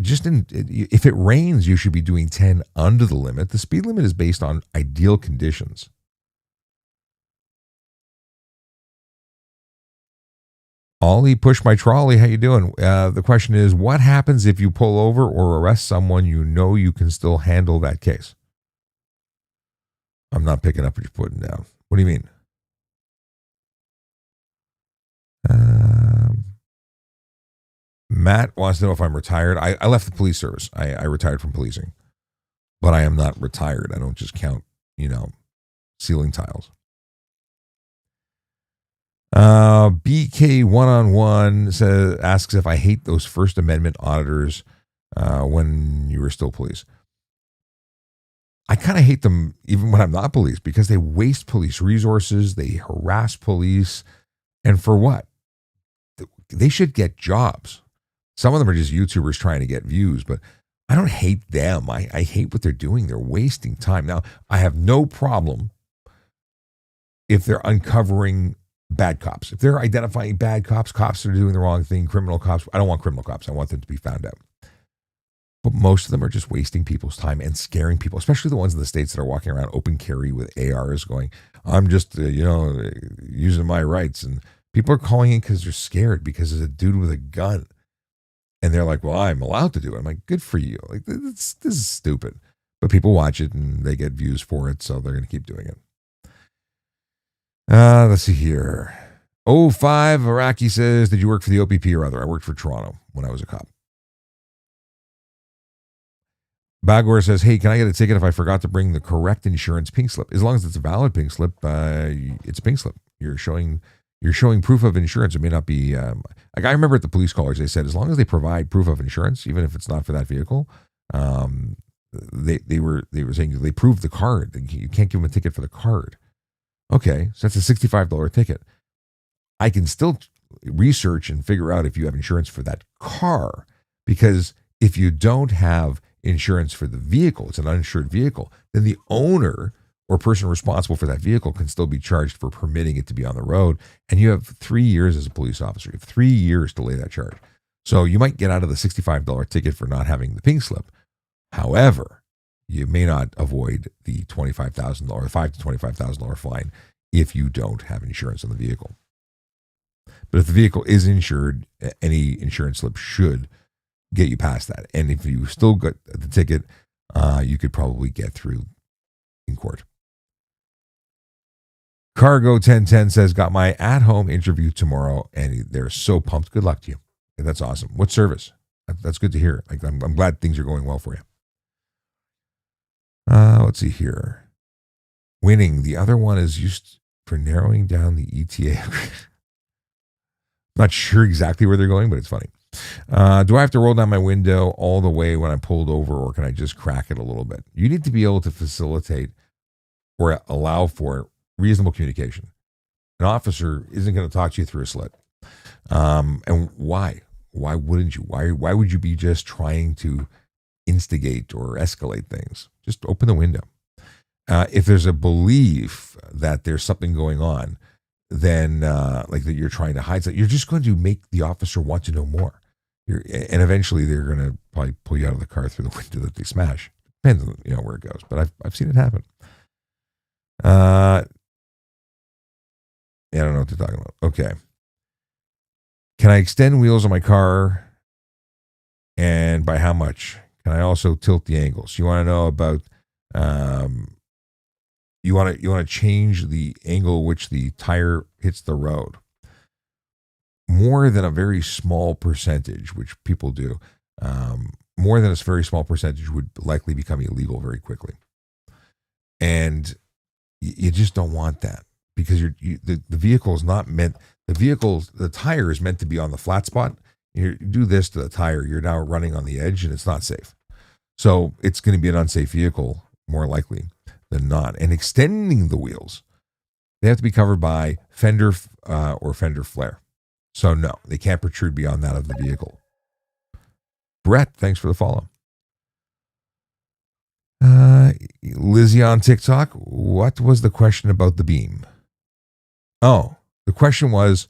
Just if it rains, you should be doing 10 under the limit. The speed limit is based on ideal conditions. Ollie, push my trolley. How you doing? The question is, what happens if you pull over or arrest someone you can still handle that case? I'm not picking up what you're putting down. What do you mean? Matt wants to know if I'm retired. I left the police service. I retired from policing, but I am not retired. I don't just count, ceiling tiles. BK one-on-one asks if I hate those First Amendment auditors when you were still police. I kind of hate them even when I'm not police because they waste police resources. They harass police. And for what? They should get jobs. Some of them are just YouTubers trying to get views, but I don't hate them. I hate what they're doing. They're wasting time. Now, I have no problem if they're uncovering bad cops. If they're identifying bad cops, cops that are doing the wrong thing, criminal cops. I don't want criminal cops. I want them to be found out. But most of them are just wasting people's time and scaring people, especially the ones in the States that are walking around open carry with ARs going, I'm just, using my rights. And people are calling in because they're scared because there's a dude with a gun. And they're like, well, I'm allowed to do it. I'm like, good for you. Like, this is stupid. But people watch it and they get views for it, so they're going to keep doing it. Let's see here. 05 Iraqi says, did you work for the OPP or other? I worked for Toronto when I was a cop. Bagor says, hey, can I get a ticket if I forgot to bring the correct insurance pink slip? As long as it's a valid pink slip, it's a pink slip. You're showing proof of insurance. It may not be like I remember at the police callers, they said as long as they provide proof of insurance, even if it's not for that vehicle, they were saying they proved the card. You can't give them a ticket for the card. Okay, so that's a $65 ticket. I can still research and figure out if you have insurance for that car, because if you don't have insurance for the vehicle, it's an uninsured vehicle, then the owner or person responsible for that vehicle can still be charged for permitting it to be on the road. And you have 3 years as a police officer. You have 3 years to lay that charge. So you might get out of the $65 ticket for not having the pink slip. However, you may not avoid the $25,000, $5,000 to $25,000 fine if you don't have insurance on the vehicle. But if the vehicle is insured, any insurance slip should get you past that. And if you still got the ticket, you could probably get through in court. Cargo 1010 says, got my at-home interview tomorrow, and they're so pumped. Good luck to you. Yeah, that's awesome. What service? That's good to hear. Like, I'm glad things are going well for you. Let's see here. Winning. The other one is used for narrowing down the ETA. Not sure exactly where they're going, but it's funny. Do I have to roll down my window all the way when I'm pulled over, or can I just crack it a little bit? You need to be able to facilitate or allow for reasonable communication. An officer isn't going to talk to you through a slit. And why? Why wouldn't you? Why would you be just trying to instigate or escalate things? Just open the window. If there's a belief that there's something going on, then like that you're trying to hide something, you're just going to make the officer want to know more. And eventually they're going to probably pull you out of the car through the window that they smash. Depends on where it goes, but I've seen it happen. I don't know what they're talking about. Okay. Can I extend wheels on my car, and by how much? Can I also tilt the angles? You want to know about you want to change the angle which the tire hits the road. More than a very small percentage, which people do, more than a very small percentage would likely become illegal very quickly. And you just don't want that, because the vehicle is not meant, the tire is meant to be on the flat spot. You do this to the tire, you're now running on the edge, and it's not safe. So it's going to be an unsafe vehicle more likely than not. And extending the wheels, they have to be covered by fender or fender flare. So no, they can't protrude beyond that of the vehicle. Brett, thanks for the follow. Lizzie on TikTok, what was the question about the beam? Oh, the question was,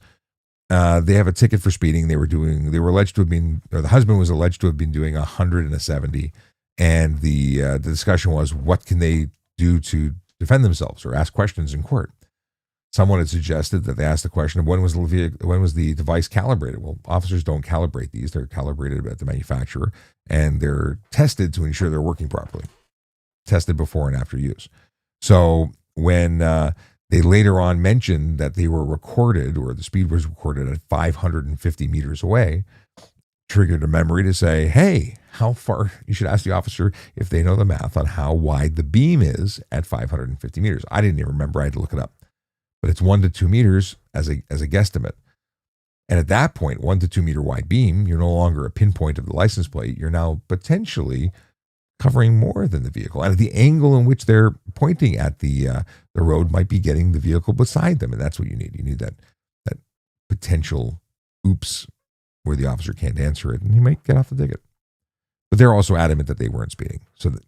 they have a ticket for speeding. They were alleged to have been, or the husband was alleged to have been doing 100 and a 70. And the discussion was, what can they do to defend themselves or ask questions in court? Someone had suggested that they asked the question of when was the device calibrated? Well, officers don't calibrate these. They're calibrated at the manufacturer, and they're tested to ensure they're working properly. Tested before and after use. So when they later on mentioned that they were recorded, or the speed was recorded at 550 meters away, triggered a memory to say, hey, how far? You should ask the officer if they know the math on how wide the beam is at 550 meters. I didn't even remember. I had to look it up. But it's 1 to 2 meters as a guesstimate. And at that point, 1 to 2 meter wide beam, you're no longer a pinpoint of the license plate. You're now potentially covering more than the vehicle. And at the angle in which they're pointing at the road might be getting the vehicle beside them. And that's what you need. You need that potential oops where the officer can't answer it, and he might get off the ticket. But they're also adamant that they weren't speeding. So that,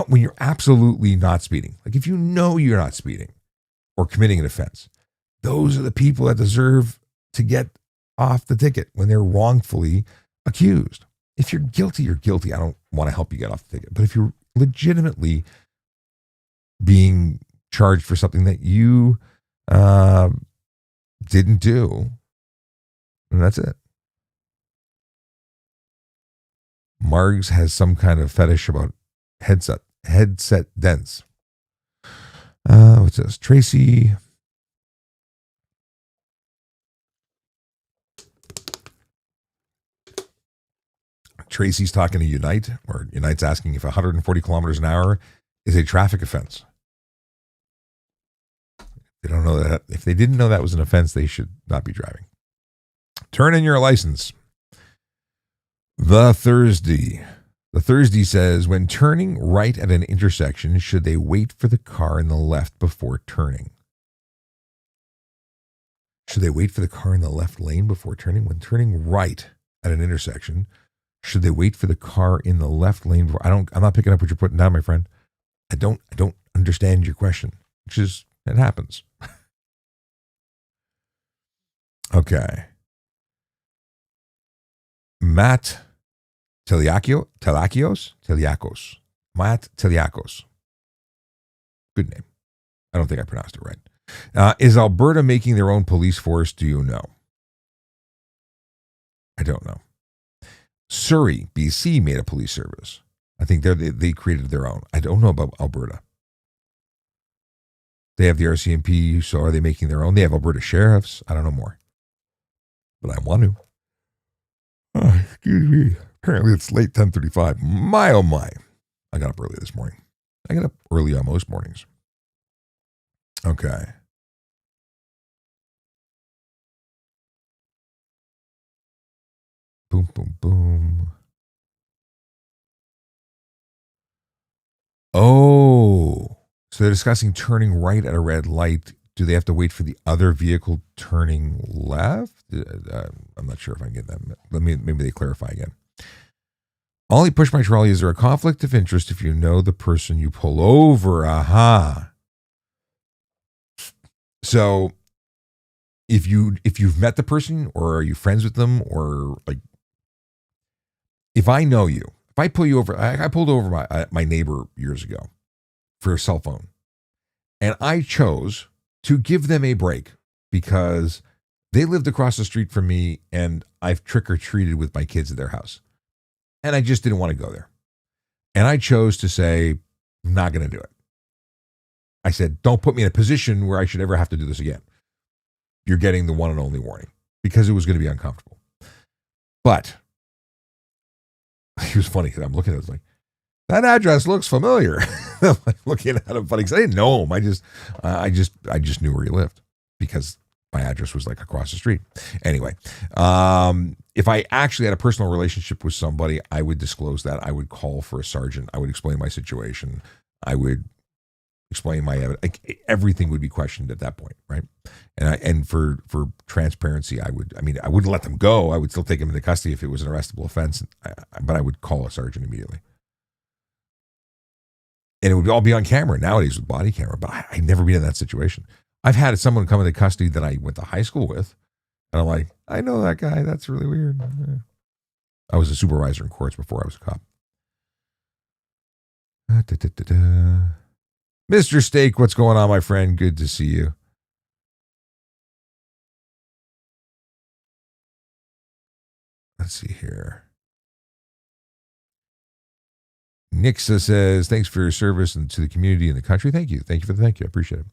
when you're absolutely not speeding, like if you know you're not speeding or committing an offense, those are the people that deserve to get off the ticket when they're wrongfully accused. If you're guilty, you're guilty. I don't want to help you get off the ticket. But if you're legitimately being charged for something that you didn't do, and that's it. Margs has some kind of fetish about headset dents. What's this? Tracy. Tracy's talking to Unite, or Unite's asking if 140 kilometers an hour is a traffic offense. They don't know that. If they didn't know that was an offense, they should not be driving. Turn in your license. The Thursday says, when turning right at an intersection, should they wait for the car in the left before turning? Should they wait for the car in the left lane before turning? When turning right at an intersection, should they wait for the car in the left lane before? I'm not picking up what you're putting down, my friend. I don't understand your question, which is, it happens. Okay. Matt Teliakos. Matt Teliakos. Good name. I don't think I pronounced it right. Is Alberta making their own police force? Do you know? I don't know. Surrey, BC made a police service. I think they created their own. I don't know about Alberta. They have the RCMP, so are they making their own? They have Alberta sheriffs. I don't know more. But I want to. Oh, excuse me. Apparently it's late 10:35. My, oh my. I got up early this morning. I get up early on most mornings. Okay. Boom, boom, boom. Oh, so they're discussing turning right at a red light. Do they have to wait for the other vehicle turning left? I'm not sure if I can get that. Maybe they clarify again. Ollie, push my trolley. Is there a conflict of interest if you know the person you pull over? Aha. So if you've met the person, or are you friends with them, or like, if I know you, if I pull you over, I pulled over my neighbor years ago for a cell phone, and I chose to give them a break because they lived across the street from me, and I've trick-or-treated with my kids at their house. And I just didn't want to go there. And I chose to say, I'm not going to do it. I said, don't put me in a position where I should ever have to do this again. You're getting the one and only warning, because it was going to be uncomfortable. But it was funny because I'm looking at it, like, that address looks familiar. I'm like looking at him funny because I didn't know him. I just knew where he lived because my address was like across the street. Anyway, if I actually had a personal relationship with somebody, I would disclose that. I would call for a sergeant. I would explain my situation. I would explain my evidence. Like, everything would be questioned at that point, right? And for transparency, I wouldn't let them go. I would still take them into custody if it was an arrestable offense, but I would call a sergeant immediately. And it would all be on camera nowadays with body camera, but I've never been in that situation. I've had someone come into custody that I went to high school with, and I'm like, I know that guy. That's really weird. Yeah. I was a supervisor in courts before I was a cop. Mr. Steak, what's going on, my friend? Good to see you. Let's see here. Nixa says, thanks for your service and to the community and the country. Thank you. Thank you for the thank you. I appreciate it.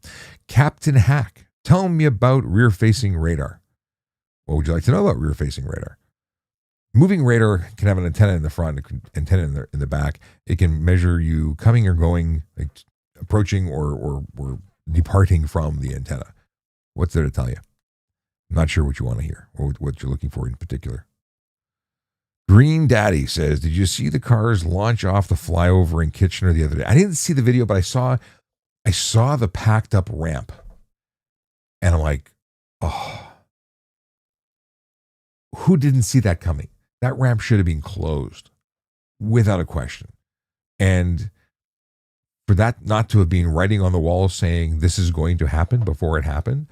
Captain Hack, tell me about rear-facing radar. What would you like to know about rear-facing radar? Moving radar can have an antenna in the front, an antenna in the back. It can measure you coming or going, like approaching or departing from the antenna. What's there to tell you? I'm not sure what you want to hear or what you're looking for in particular. Green Daddy says, did you see the cars launch off the flyover in Kitchener the other day? I didn't see the video, but I saw the packed up ramp. And I'm like, oh, who didn't see that coming? That ramp should have been closed without a question. And for that not to have been writing on the wall saying this is going to happen before it happened,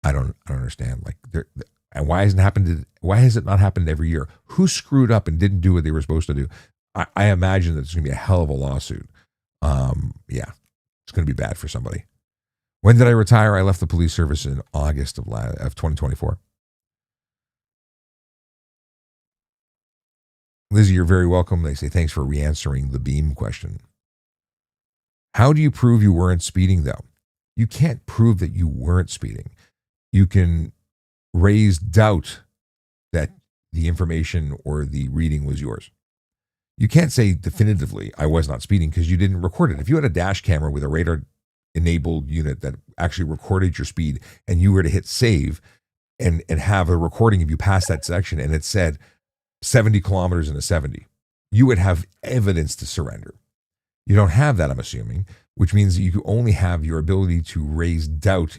I don't understand. Like, and why hasn't happened? Why has it not happened every year? Who screwed up and didn't do what they were supposed to do? I imagine that it's going to be a hell of a lawsuit. Yeah, it's going to be bad for somebody. When did I retire? I left the police service in August of 2024. Lizzie, you're very welcome. They say thanks for re-answering the beam question. How do you prove you weren't speeding, though? You can't prove that you weren't speeding. You can raise doubt that the information or the reading was yours. You can't say definitively, I was not speeding, because you didn't record it. If you had a dash camera with a radar-enabled unit that actually recorded your speed and you were to hit save and have a recording of you past that section and it said 70 kilometers in a 70, you would have evidence to surrender. You don't have that, I'm assuming, which means that you only have your ability to raise doubt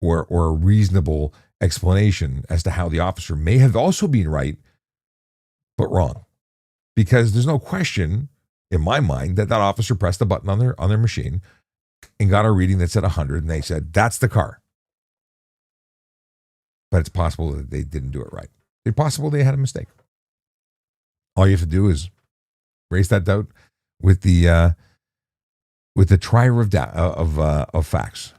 or a reasonable explanation as to how the officer may have also been right, but wrong. Because there's no question in my mind that officer pressed the button on their machine and got a reading that said 100, and they said, that's the car. But it's possible that they didn't do it right. It's possible they had a mistake. All you have to do is raise that doubt with the trier of facts.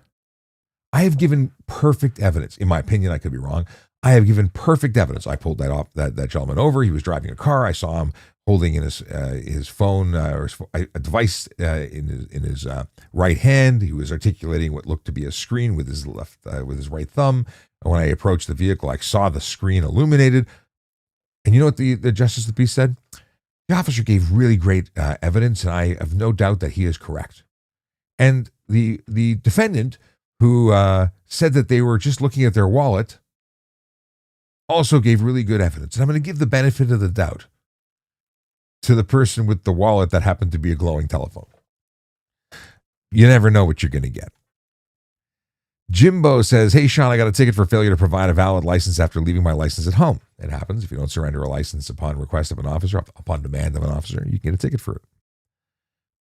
I have given perfect evidence. In my opinion, I could be wrong. I have given perfect evidence. I pulled that gentleman over. He was driving a car. I saw him holding in his phone or a device in his right hand. He was articulating what looked to be a screen with his right thumb. And when I approached the vehicle, I saw the screen illuminated. And you know what the Justice of the Peace said? The officer gave really great evidence, and I have no doubt that he is correct. And the defendant, who said that they were just looking at their wallet, also gave really good evidence. And I'm going to give the benefit of the doubt to the person with the wallet that happened to be a glowing telephone. You never know what you're going to get. Jimbo says, hey, Sean, I got a ticket for failure to provide a valid license after leaving my license at home. It happens. If you don't surrender a license upon request of an officer, upon demand of an officer, you can get a ticket for it.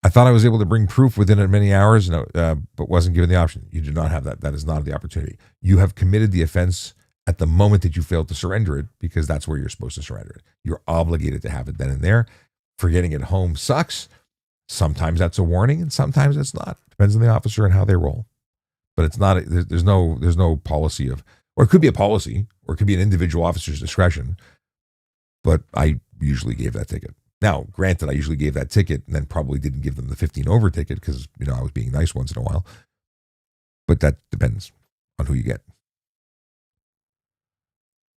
I thought I was able to bring proof within many hours, but wasn't given the option. You do not have that. That is not the opportunity. You have committed the offense at the moment that you failed to surrender it, because that's where you're supposed to surrender it. You're obligated to have it then and there. Forgetting it home sucks. Sometimes that's a warning, and sometimes it's not. Depends on the officer and how they roll. But it's not. There's no policy of, or it could be a policy, or it could be an individual officer's discretion. But I usually gave that ticket. Now, granted, I usually gave that ticket and then probably didn't give them the 15 over ticket because, I was being nice once in a while. But that depends on who you get.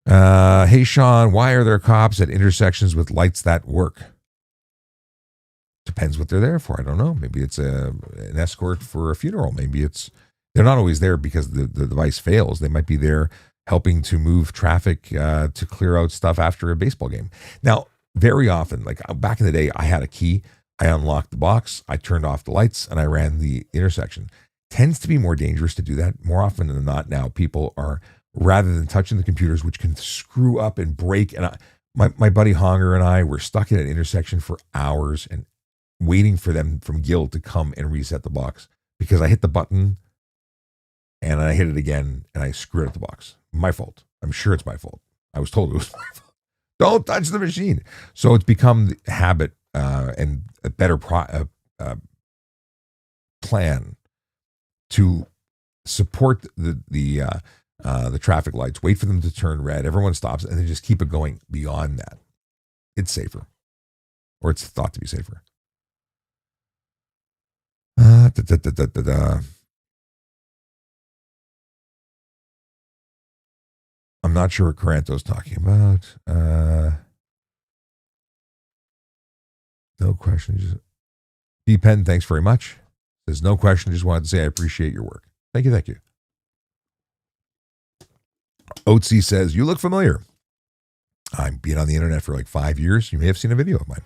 Hey, Sean, why are there cops at intersections with lights that work? Depends what they're there for. I don't know. Maybe it's an escort for a funeral. Maybe they're not always there because the device fails. They might be there helping to move traffic to clear out stuff after a baseball game. Now, very often, like back in the day, I had a key. I unlocked the box. I turned off the lights and I ran the intersection. Tends to be more dangerous to do that more often than not. Now, people are, rather than touching the computers, which can screw up and break. And my buddy Honger and I were stuck in an intersection for hours, and waiting for them from Guild to come and reset the box because I hit the button and I hit it again and I screwed up the box. My fault. I'm sure it's my fault. I was told it was my fault. Don't touch the machine. So it's become the habit and a better plan to support the traffic lights, wait for them to turn red, everyone stops, and then just keep it going beyond that. It's safer, or it's thought to be safer. I'm not sure what Caranto's talking about. No question. B Pen, thanks very much. There's no question. Just wanted to say I appreciate your work. Thank you. Thank you. Oatsy says, you look familiar. I've been on the internet for like 5 years. You may have seen a video of mine.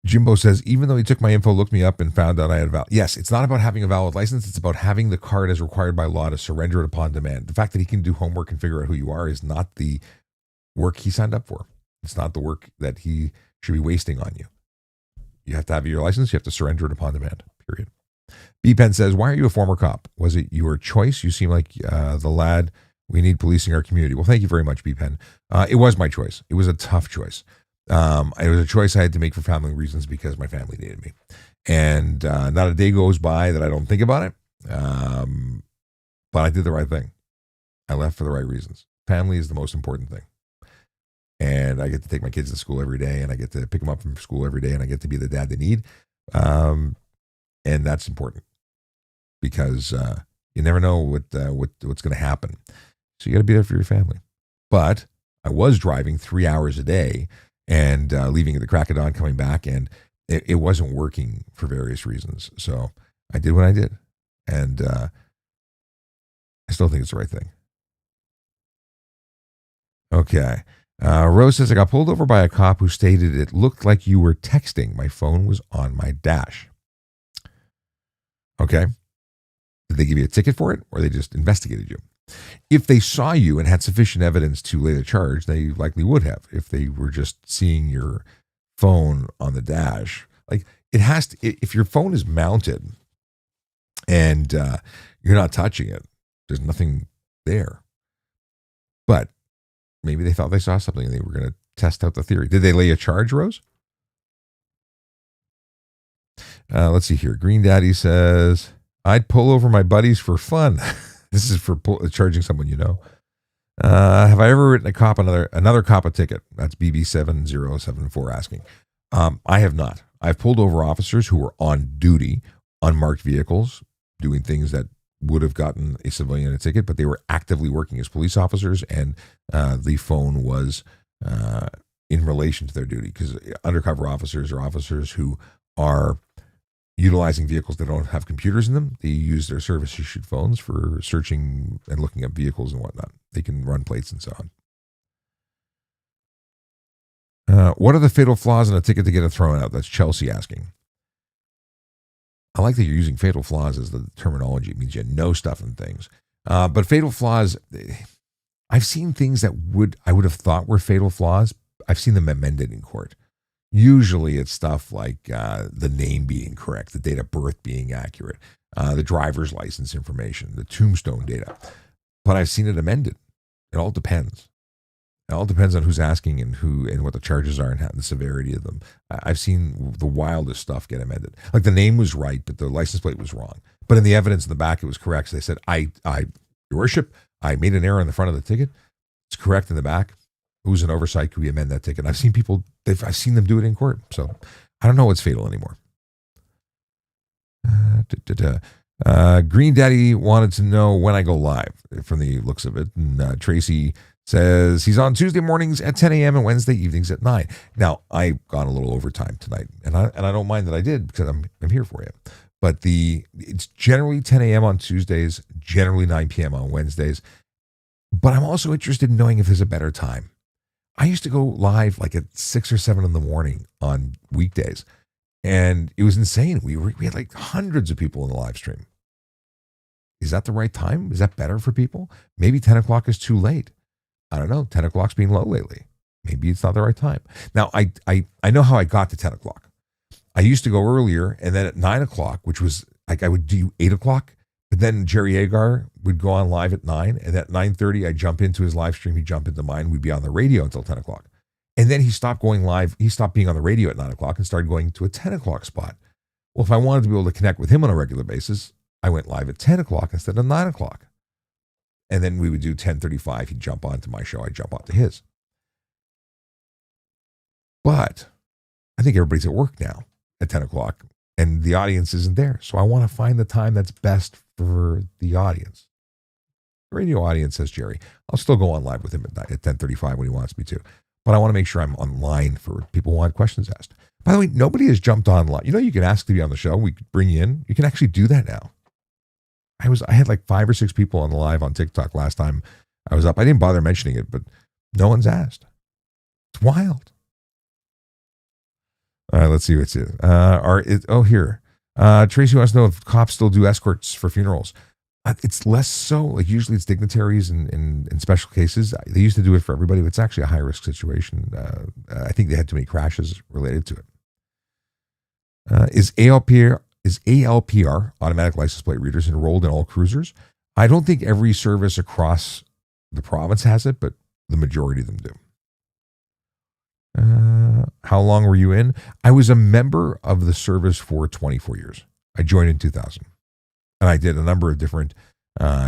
Jimbo says, even though he took my info, looked me up, and found out I had a valid. Yes, it's not about having a valid license. It's about having the card as required by law to surrender it upon demand. The fact that he can do homework and figure out who you are is not the work he signed up for. It's not the work that he should be wasting on you. You have to have your license. You have to surrender it upon demand, period. B-Pen says, why are you a former cop? Was it your choice? You seem like the lad. We need policing our community. Well, thank you very much, B-Pen. It was my choice. It was a tough choice. It was a choice I had to make for family reasons because my family needed me. And not a day goes by that I don't think about it. But I did the right thing. I left for the right reasons. Family is the most important thing. And I get to take my kids to school every day, and I get to pick them up from school every day, and I get to be the dad they need. And that's important because you never know what's going to happen. So you got to be there for your family. But I was driving 3 hours a day and leaving at the crack of dawn, coming back, and it wasn't working for various reasons. So I did what I did, and I still think it's the right thing. Okay. Rose says, I got pulled over by a cop who stated it looked like you were texting. My phone was on my dash. Okay. Did they give you a ticket for it, or they just investigated you? If they saw you and had sufficient evidence to lay the charge, they likely would have. If they were just seeing your phone on the dash, like it has to, if your phone is mounted and you're not touching it, there's nothing there. But maybe they thought they saw something and they were going to test out the theory. Did they lay a charge, Rose? Let's see here. Green Daddy says, I'd pull over my buddies for fun. This is for charging someone you know. Have I ever written a cop another cop a ticket? That's BB7074 asking. I have not. I've pulled over officers who were on duty, unmarked vehicles, doing things that would have gotten a civilian a ticket, but they were actively working as police officers, and the phone was in relation to their duty, because undercover officers are officers who are utilizing vehicles that don't have computers in them. They use their service-issued phones for searching and looking up vehicles and whatnot. They can run plates and so on. What are the fatal flaws in a ticket to get it thrown out? That's Chelsea asking. I like that you're using fatal flaws as the terminology. It means you know stuff and things. But fatal flaws, I've seen things that I would have thought were fatal flaws. I've seen them amended in court. Usually it's stuff like the name being correct, the date of birth being accurate, the driver's license information, the tombstone data. But I've seen it amended. It all depends. It all depends on who's asking and what the charges are and the severity of them. I've seen the wildest stuff get amended. Like the name was right, but the license plate was wrong. But in the evidence in the back, it was correct. So they said, Your Worship, I made an error on the front of the ticket. It's correct in the back. It was an oversight. Could we amend that ticket? I've seen them do it in court. So I don't know what's fatal anymore. Green Daddy wanted to know when I go live from the looks of it. And Tracy says he's on Tuesday mornings at 10 a.m. and Wednesday evenings at 9. Now, I got a little overtime tonight, and I don't mind that I did because I'm here for you. But it's generally 10 a.m. on Tuesdays, generally 9 p.m. on Wednesdays. But I'm also interested in knowing if there's a better time. I used to go live like at 6 or 7 in the morning on weekdays, and it was insane. We had like hundreds of people in the live stream. Is that the right time? Is that better for people? Maybe 10 o'clock is too late. I don't know. 10 o'clock's being low lately. Maybe it's not the right time. Now, I know how I got to 10 o'clock. I used to go earlier, and then at 9 o'clock, which was like I would do 8 o'clock, but then Jerry Agar would go on live at 9, and at 9:30, I'd jump into his live stream. He'd jump into mine. We'd be on the radio until 10 o'clock. And then he stopped going live. He stopped being on the radio at 9 o'clock and started going to a 10 o'clock spot. Well, if I wanted to be able to connect with him on a regular basis, I went live at 10 o'clock instead of 9 o'clock. And then we would do 10:35. He'd jump onto my show. I'd jump onto his. But I think everybody's at work now at 10 o'clock, and the audience isn't there. So I want to find the time that's best for the audience. The radio audience, says Jerry. I'll still go on live with him at 10:35 when he wants me to. But I want to make sure I'm online for people who want questions asked. By the way, nobody has jumped on live. You know, you can ask to be on the show. We could bring you in. You can actually do that now. I had like 5 or 6 people on the live on TikTok last time I was up. I didn't bother mentioning it, but no one's asked. It's wild. All right, let's see what's it. Here. Tracy wants to know if cops still do escorts for funerals. It's less so. Like usually it's dignitaries and in special cases. They used to do it for everybody, but it's actually a high-risk situation. I think they had too many crashes related to it. Is ALPR, automatic license plate readers, enrolled in all cruisers? I don't think every service across the province has it, but the majority of them do. How long were you in? I was a member of the service for 24 years. I joined in 2000. And I did a number of different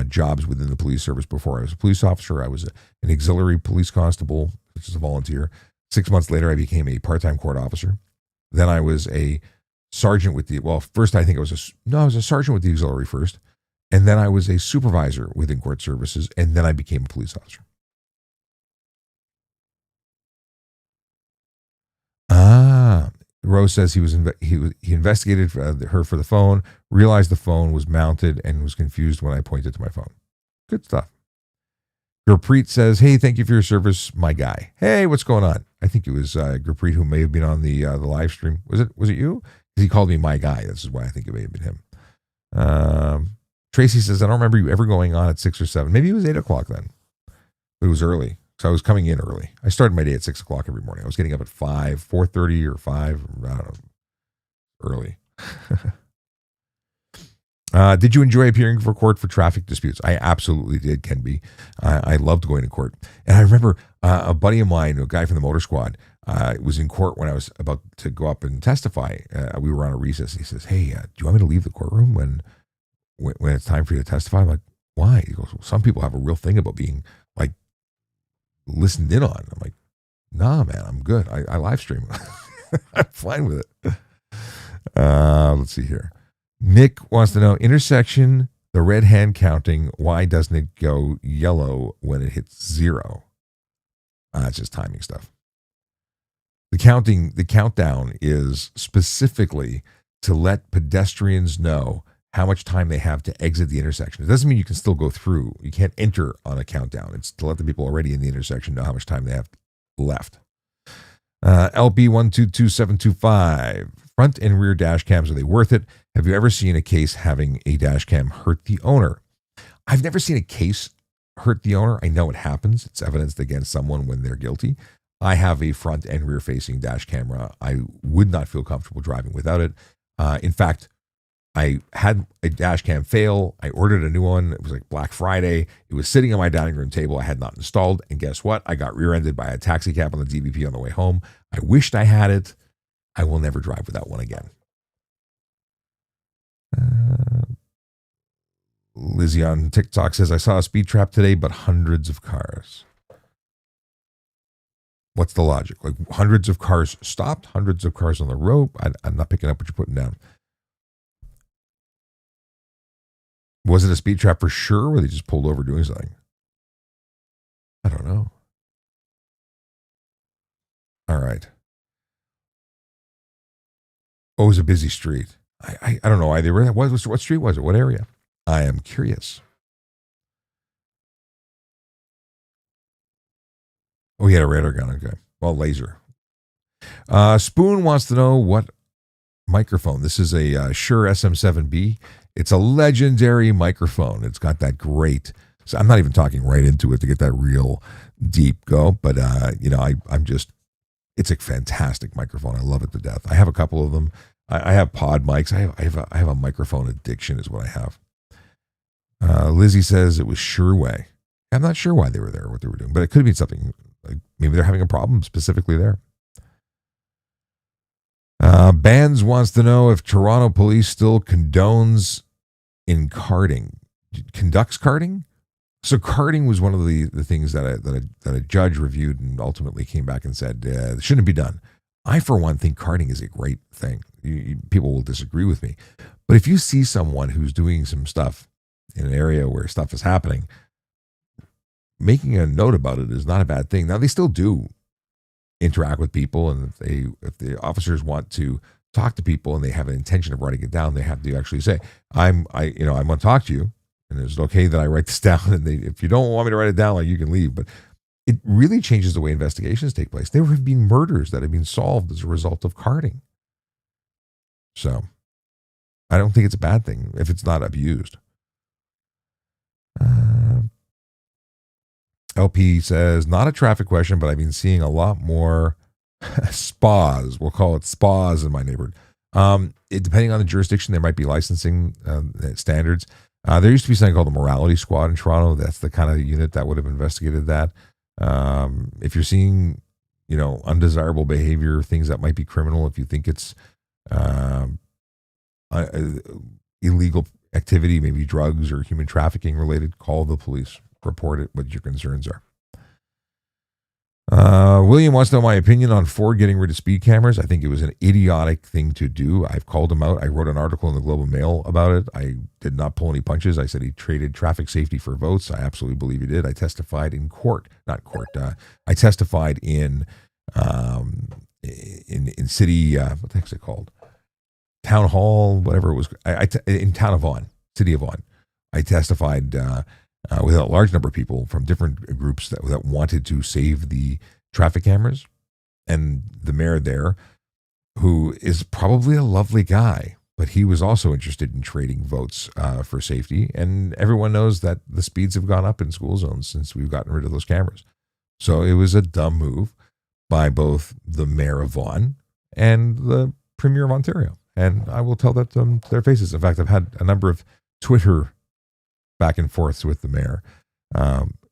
jobs within the police service before I was a police officer. I was an auxiliary police constable, which is a volunteer. 6 months later, I became a part-time court officer. Then I was a sergeant with first I was a sergeant with the auxiliary first. And then I was a supervisor within court services. And then I became a police officer. Rose says he investigated her for the phone, realized the phone was mounted, and was confused when I pointed to my phone. Good stuff. Gurpreet says, "Hey, thank you for your service, my guy." Hey, what's going on? I think it was Gurpreet who may have been on the live stream. Was it you? He called me my guy. This is why I think it may have been him. Tracy says, "I don't remember you ever going on at 6 or 7. Maybe it was 8 o'clock then. But it was early. So I was coming in early. I started my day at 6 o'clock every morning. I was getting up at 4:30 or 5. I don't know. Early. Did you enjoy appearing for court for traffic disputes? I absolutely did, Ken B. I loved going to court. And I remember a buddy of mine, a guy from the motor squad, was in court when I was about to go up and testify. We were on a recess. And he says, "Hey, do you want me to leave the courtroom when it's time for you to testify?" I'm like, "Why?" He goes, "Well, some people have a real thing about being like listened in on." I'm like, "Nah, man, I'm good. I live stream. I'm fine with it." Let's see here. Nick wants to know, intersection, the red hand counting, why doesn't it go yellow when it hits 0? It's just timing stuff. The countdown is specifically to let pedestrians know how much time they have to exit the intersection. It doesn't mean you can still go through. You can't enter on a countdown. It's to let the people already in the intersection know how much time they have left. LB122725. Front and rear dash cams, are they worth it? Have you ever seen a case having a dash cam hurt the owner? I've never seen a case hurt the owner. I know it happens. It's evidenced against someone when they're guilty. I have a front and rear facing dash camera. I would not feel comfortable driving without it. In fact, I had a dash cam fail. I ordered a new one. It was like Black Friday. It was sitting on my dining room table. I had not installed. And guess what? I got rear-ended by a taxi cab on the DVP on the way home. I wished I had it. I will never drive without one again. Lizzie on TikTok says, "I saw a speed trap today, but hundreds of cars." What's the logic? Like hundreds of cars stopped, hundreds of cars on the road. I'm not picking up what you're putting down. Was it a speed trap for sure, or they just pulled over doing something? I don't know. All right. Oh, it was a busy street. I don't know either. What street was it? What area? I am curious. Oh, he had a radar gun. Okay. Well, laser. Spoon wants to know what microphone. This is a Shure SM7B. It's a legendary microphone. It's got that great So I'm not even talking right into it to get that real deep go, but I'm just, it's a fantastic microphone. I love it to death. I have a couple of them. I have pod mics. I have a microphone addiction is what I have. Lizzie says it was Sure Way. I'm not sure why they were there, what they were doing, but it could have been something like maybe they're having a problem specifically there. Bands wants to know if Toronto police still condones in carding, conducts carding. So carding was one of the things that a judge reviewed and ultimately came back and said it shouldn't be done. I, for one, think carding is a great thing. People will disagree with me, but if you see someone who's doing some stuff in an area where stuff is happening, making a note about it is not a bad thing. Now they still do interact with people, and if the officers want to talk to people and they have an intention of writing it down, they have to actually say, I want to talk to you, and is it okay that I write this down? And if you don't want me to write it down, like, you can leave. But it really changes the way investigations take place. There have been murders that have been solved as a result of carding. So I don't think it's a bad thing if it's not abused. LP says, not a traffic question, but I've been seeing a lot more spas. We'll call it spas in my neighborhood. Depending on the jurisdiction, there might be licensing standards. There used to be something called the Morality Squad in Toronto. That's the kind of unit that would have investigated that. If you're seeing, undesirable behavior, things that might be criminal, if you think it's illegal activity, maybe drugs or human trafficking related, call the police. Report it, what your concerns are. William wants to know my opinion on Ford getting rid of speed cameras. I think it was an idiotic thing to do. I've called him out. I wrote an article in the Globe and Mail about it. I did not pull any punches. I said he traded traffic safety for votes. I absolutely believe he did. I testified in court, not court. I testified in city. What the heck's it called? Town hall, whatever it was. In town of Vaughan, city of Vaughan. I testified. With a large number of people from different groups that wanted to save the traffic cameras. And the mayor there, who is probably a lovely guy, but he was also interested in trading votes for safety. And everyone knows that the speeds have gone up in school zones since we've gotten rid of those cameras. So it was a dumb move by both the mayor of Vaughan and the premier of Ontario. And I will tell that to their faces. In fact, I've had a number of Twitter back and forths with the mayor.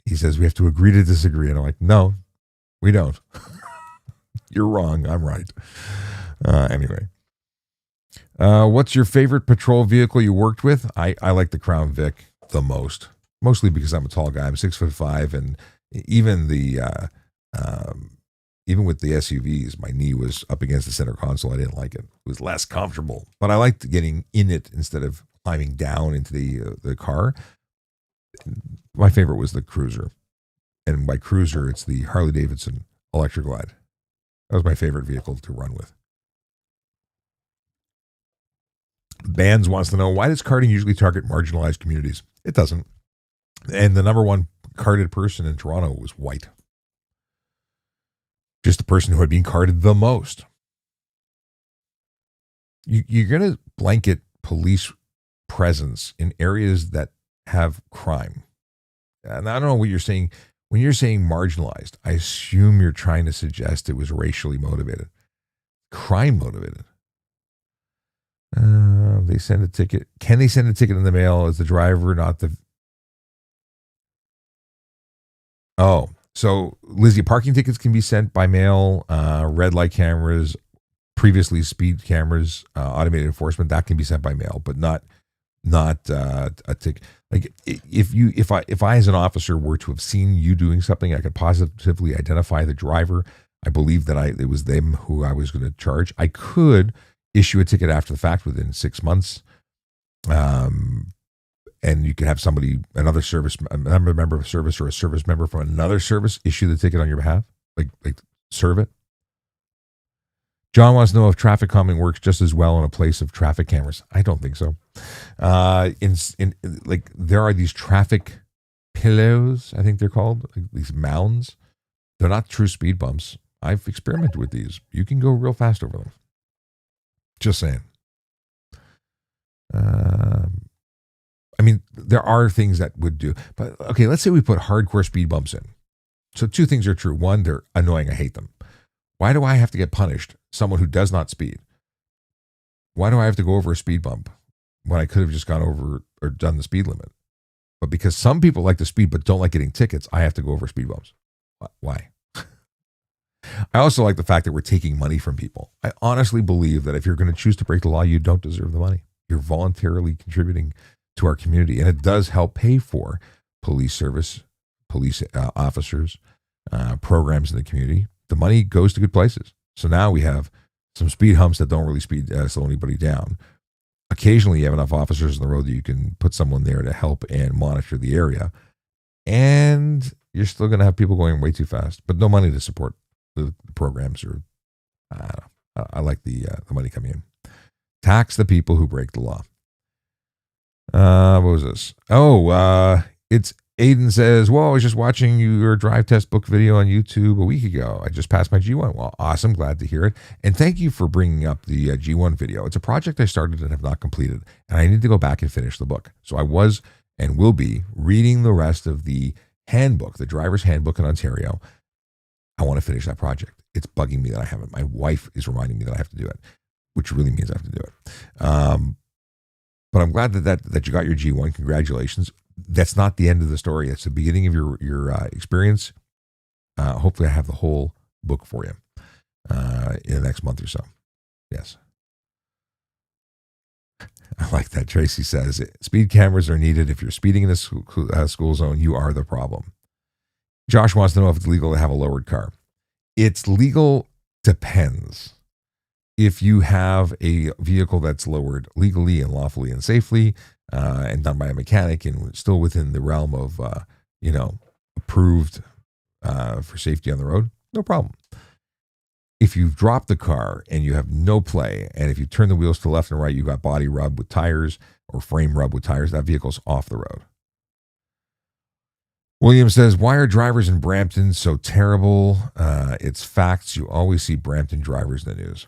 He says we have to agree to disagree, and I'm like, no, we don't. You're wrong. I'm right. Anyway, what's your favorite patrol vehicle you worked with? I like the Crown Vic the most, mostly because I'm a tall guy. I'm 6'5", and even even with the SUVs, my knee was up against the center console. I didn't like it. It was less comfortable, but I liked getting in it instead of climbing down into the car. My favorite was the Cruiser, and by Cruiser, it's the Harley Davidson Electra Glide. That was my favorite vehicle to run with. Bands wants to know, why does carding usually target marginalized communities? It doesn't. And the number one carded person in Toronto was white. Just the person who had been carded the most. You're going to blanket police presence in areas that have crime. And I don't know what you're saying. When you're saying marginalized, I assume you're trying to suggest it was racially motivated, crime motivated. They send a ticket. Can they send a ticket in the mail as the driver, not the... Oh, so Lizzie, parking tickets can be sent by mail. Red light cameras, previously speed cameras, automated enforcement, that can be sent by mail, but not a ticket. Like if I as an officer were to have seen you doing something, I could positively identify the driver. I believe that it was them who I was going to charge. I could issue a ticket after the fact within 6 months. And you could have another member of service or a service member from another service issue the ticket on your behalf, like serve it. John wants to know if traffic calming works just as well in a place of traffic cameras. I don't think so. There are these traffic pillows, I think they're called, like these mounds. They're not true speed bumps. I've experimented with these. You can go real fast over them. Just saying. I mean, there are things that would do, but okay, let's say we put hardcore speed bumps in. So two things are true. One, they're annoying. I hate them. Why do I have to get punished? Someone who does not speed. Why do I have to go over a speed bump when I could have just gone over or done the speed limit? But because some people like to speed but don't like getting tickets, I have to go over speed bumps. Why? I also like the fact that we're taking money from people. I honestly believe that if you're going to choose to break the law, you don't deserve the money. You're voluntarily contributing to our community, and it does help pay for police service, police officers, programs in the community. The money goes to good places. So now we have some speed humps that don't really slow anybody down. Occasionally, you have enough officers on the road that you can put someone there to help and monitor the area. And you're still going to have people going way too fast, but no money to support the programs. Or I like the money coming in. Tax the people who break the law. What was this? It's Aiden says, well, I was just watching your drive test book video on YouTube a week ago. I just passed my G1. Well, awesome. Glad to hear it. And thank you for bringing up the G1 video. It's a project I started and have not completed, and I need to go back and finish the book. So I was and will be reading the rest of the handbook, the driver's handbook in Ontario. I want to finish that project. It's bugging me that I haven't. My wife is reminding me that I have to do it, which really means I have to do it. But I'm glad that you got your G1. Congratulations. That's not the end of the story. It's the beginning of your experience. Hopefully I have the whole book for you in the next month or so. Yes. I like that. Tracy says, speed cameras are needed. If you're speeding in a school zone, you are the problem. Josh wants to know if it's legal to have a lowered car. It's legal, depends. If you have a vehicle that's lowered legally and lawfully and safely, and done by a mechanic and still within the realm of, approved for safety on the road, no problem. If you've dropped the car and you have no play, and if you turn the wheels to the left and right, you got body rub with tires or frame rub with tires, that vehicle's off the road. William says, why are drivers in Brampton so terrible? It's facts. You always see Brampton drivers in the news.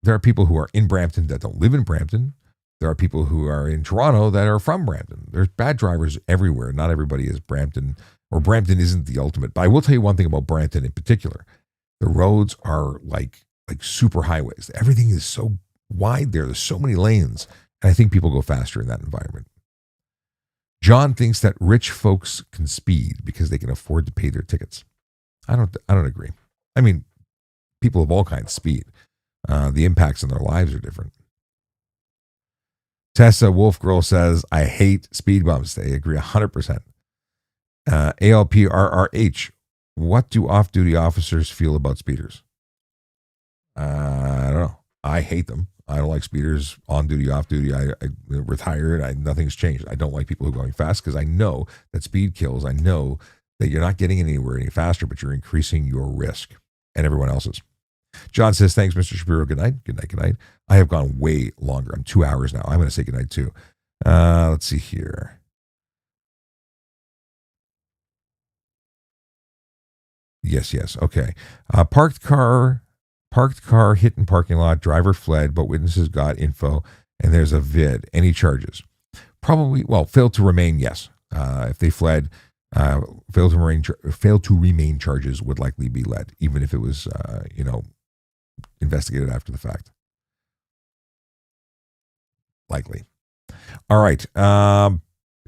There are people who are in Brampton that don't live in Brampton. There are people who are in Toronto that are from Brampton. There's bad drivers everywhere. Not everybody is Brampton, or Brampton isn't the ultimate. But I will tell you one thing about Brampton in particular. The roads are like super highways. Everything is so wide there. There's so many lanes. And I think people go faster in that environment. John thinks that rich folks can speed because they can afford to pay their tickets. I don't agree. I mean, people of all kinds speed. The impacts on their lives are different. Tessa Wolf Girl says, I hate speed bumps. They agree 100%. ALPRRH, what do off-duty officers feel about speeders? I don't know. I hate them. I don't like speeders on duty, off duty. I retired. Nothing's changed. I don't like people who are going fast because I know that speed kills. I know that you're not getting anywhere any faster, but you're increasing your risk and everyone else's. John says, thanks, Mr. Shapiro. Good night. Good night. Good night. I have gone way longer. I'm 2 hours now. I'm going to say good night too. Let's see here. Yes. Okay. Parked car hit in parking lot. Driver fled, but witnesses got info, and there's a vid. Any charges? Probably. Well, failed to remain. Yes. If they fled, failed to remain charges would likely be led, even if it was investigated after the fact. Likely. All right.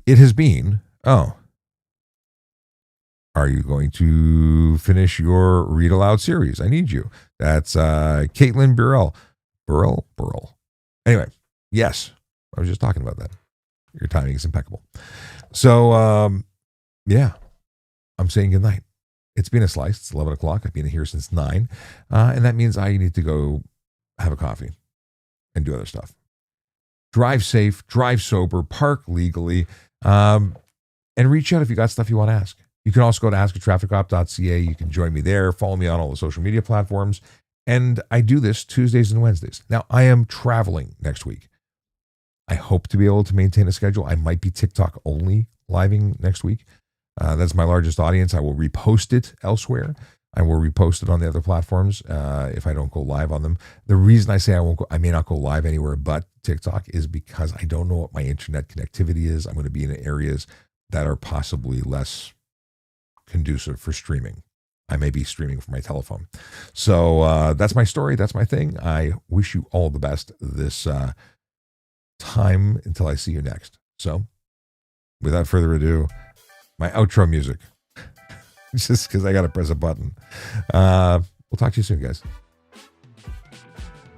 It has been. Oh. Are you going to finish your read aloud series? I need you. That's Caitlin Burrell. Burrell. Anyway, yes. I was just talking about that. Your timing is impeccable. So, yeah. I'm saying good night. It's been a slice. It's 11 o'clock. I've been here since 9. And that means I need to go have a coffee and do other stuff. Drive safe, drive sober, park legally, and reach out if you got stuff you want to ask. You can also go to ASKaTrafficCOP.ca. You can join me there. Follow me on all the social media platforms. And I do this Tuesdays and Wednesdays. Now, I am traveling next week. I hope to be able to maintain a schedule. I might be TikTok only living next week. That's my largest audience. I will repost it elsewhere. I will repost it on the other platforms if I don't go live on them. The reason I say I may not go live anywhere but TikTok is because I don't know what my internet connectivity is. I'm going to be in areas that are possibly less conducive for streaming. I may be streaming from my telephone. So that's my story. That's my thing. I wish you all the best this time until I see you next. So without further ado, my outro music. Just because I got to press a button. We'll talk to you soon, guys.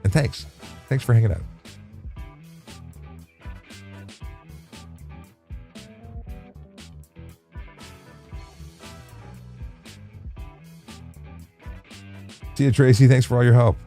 And thanks. Thanks for hanging out. See you, Tracy. Thanks for all your help.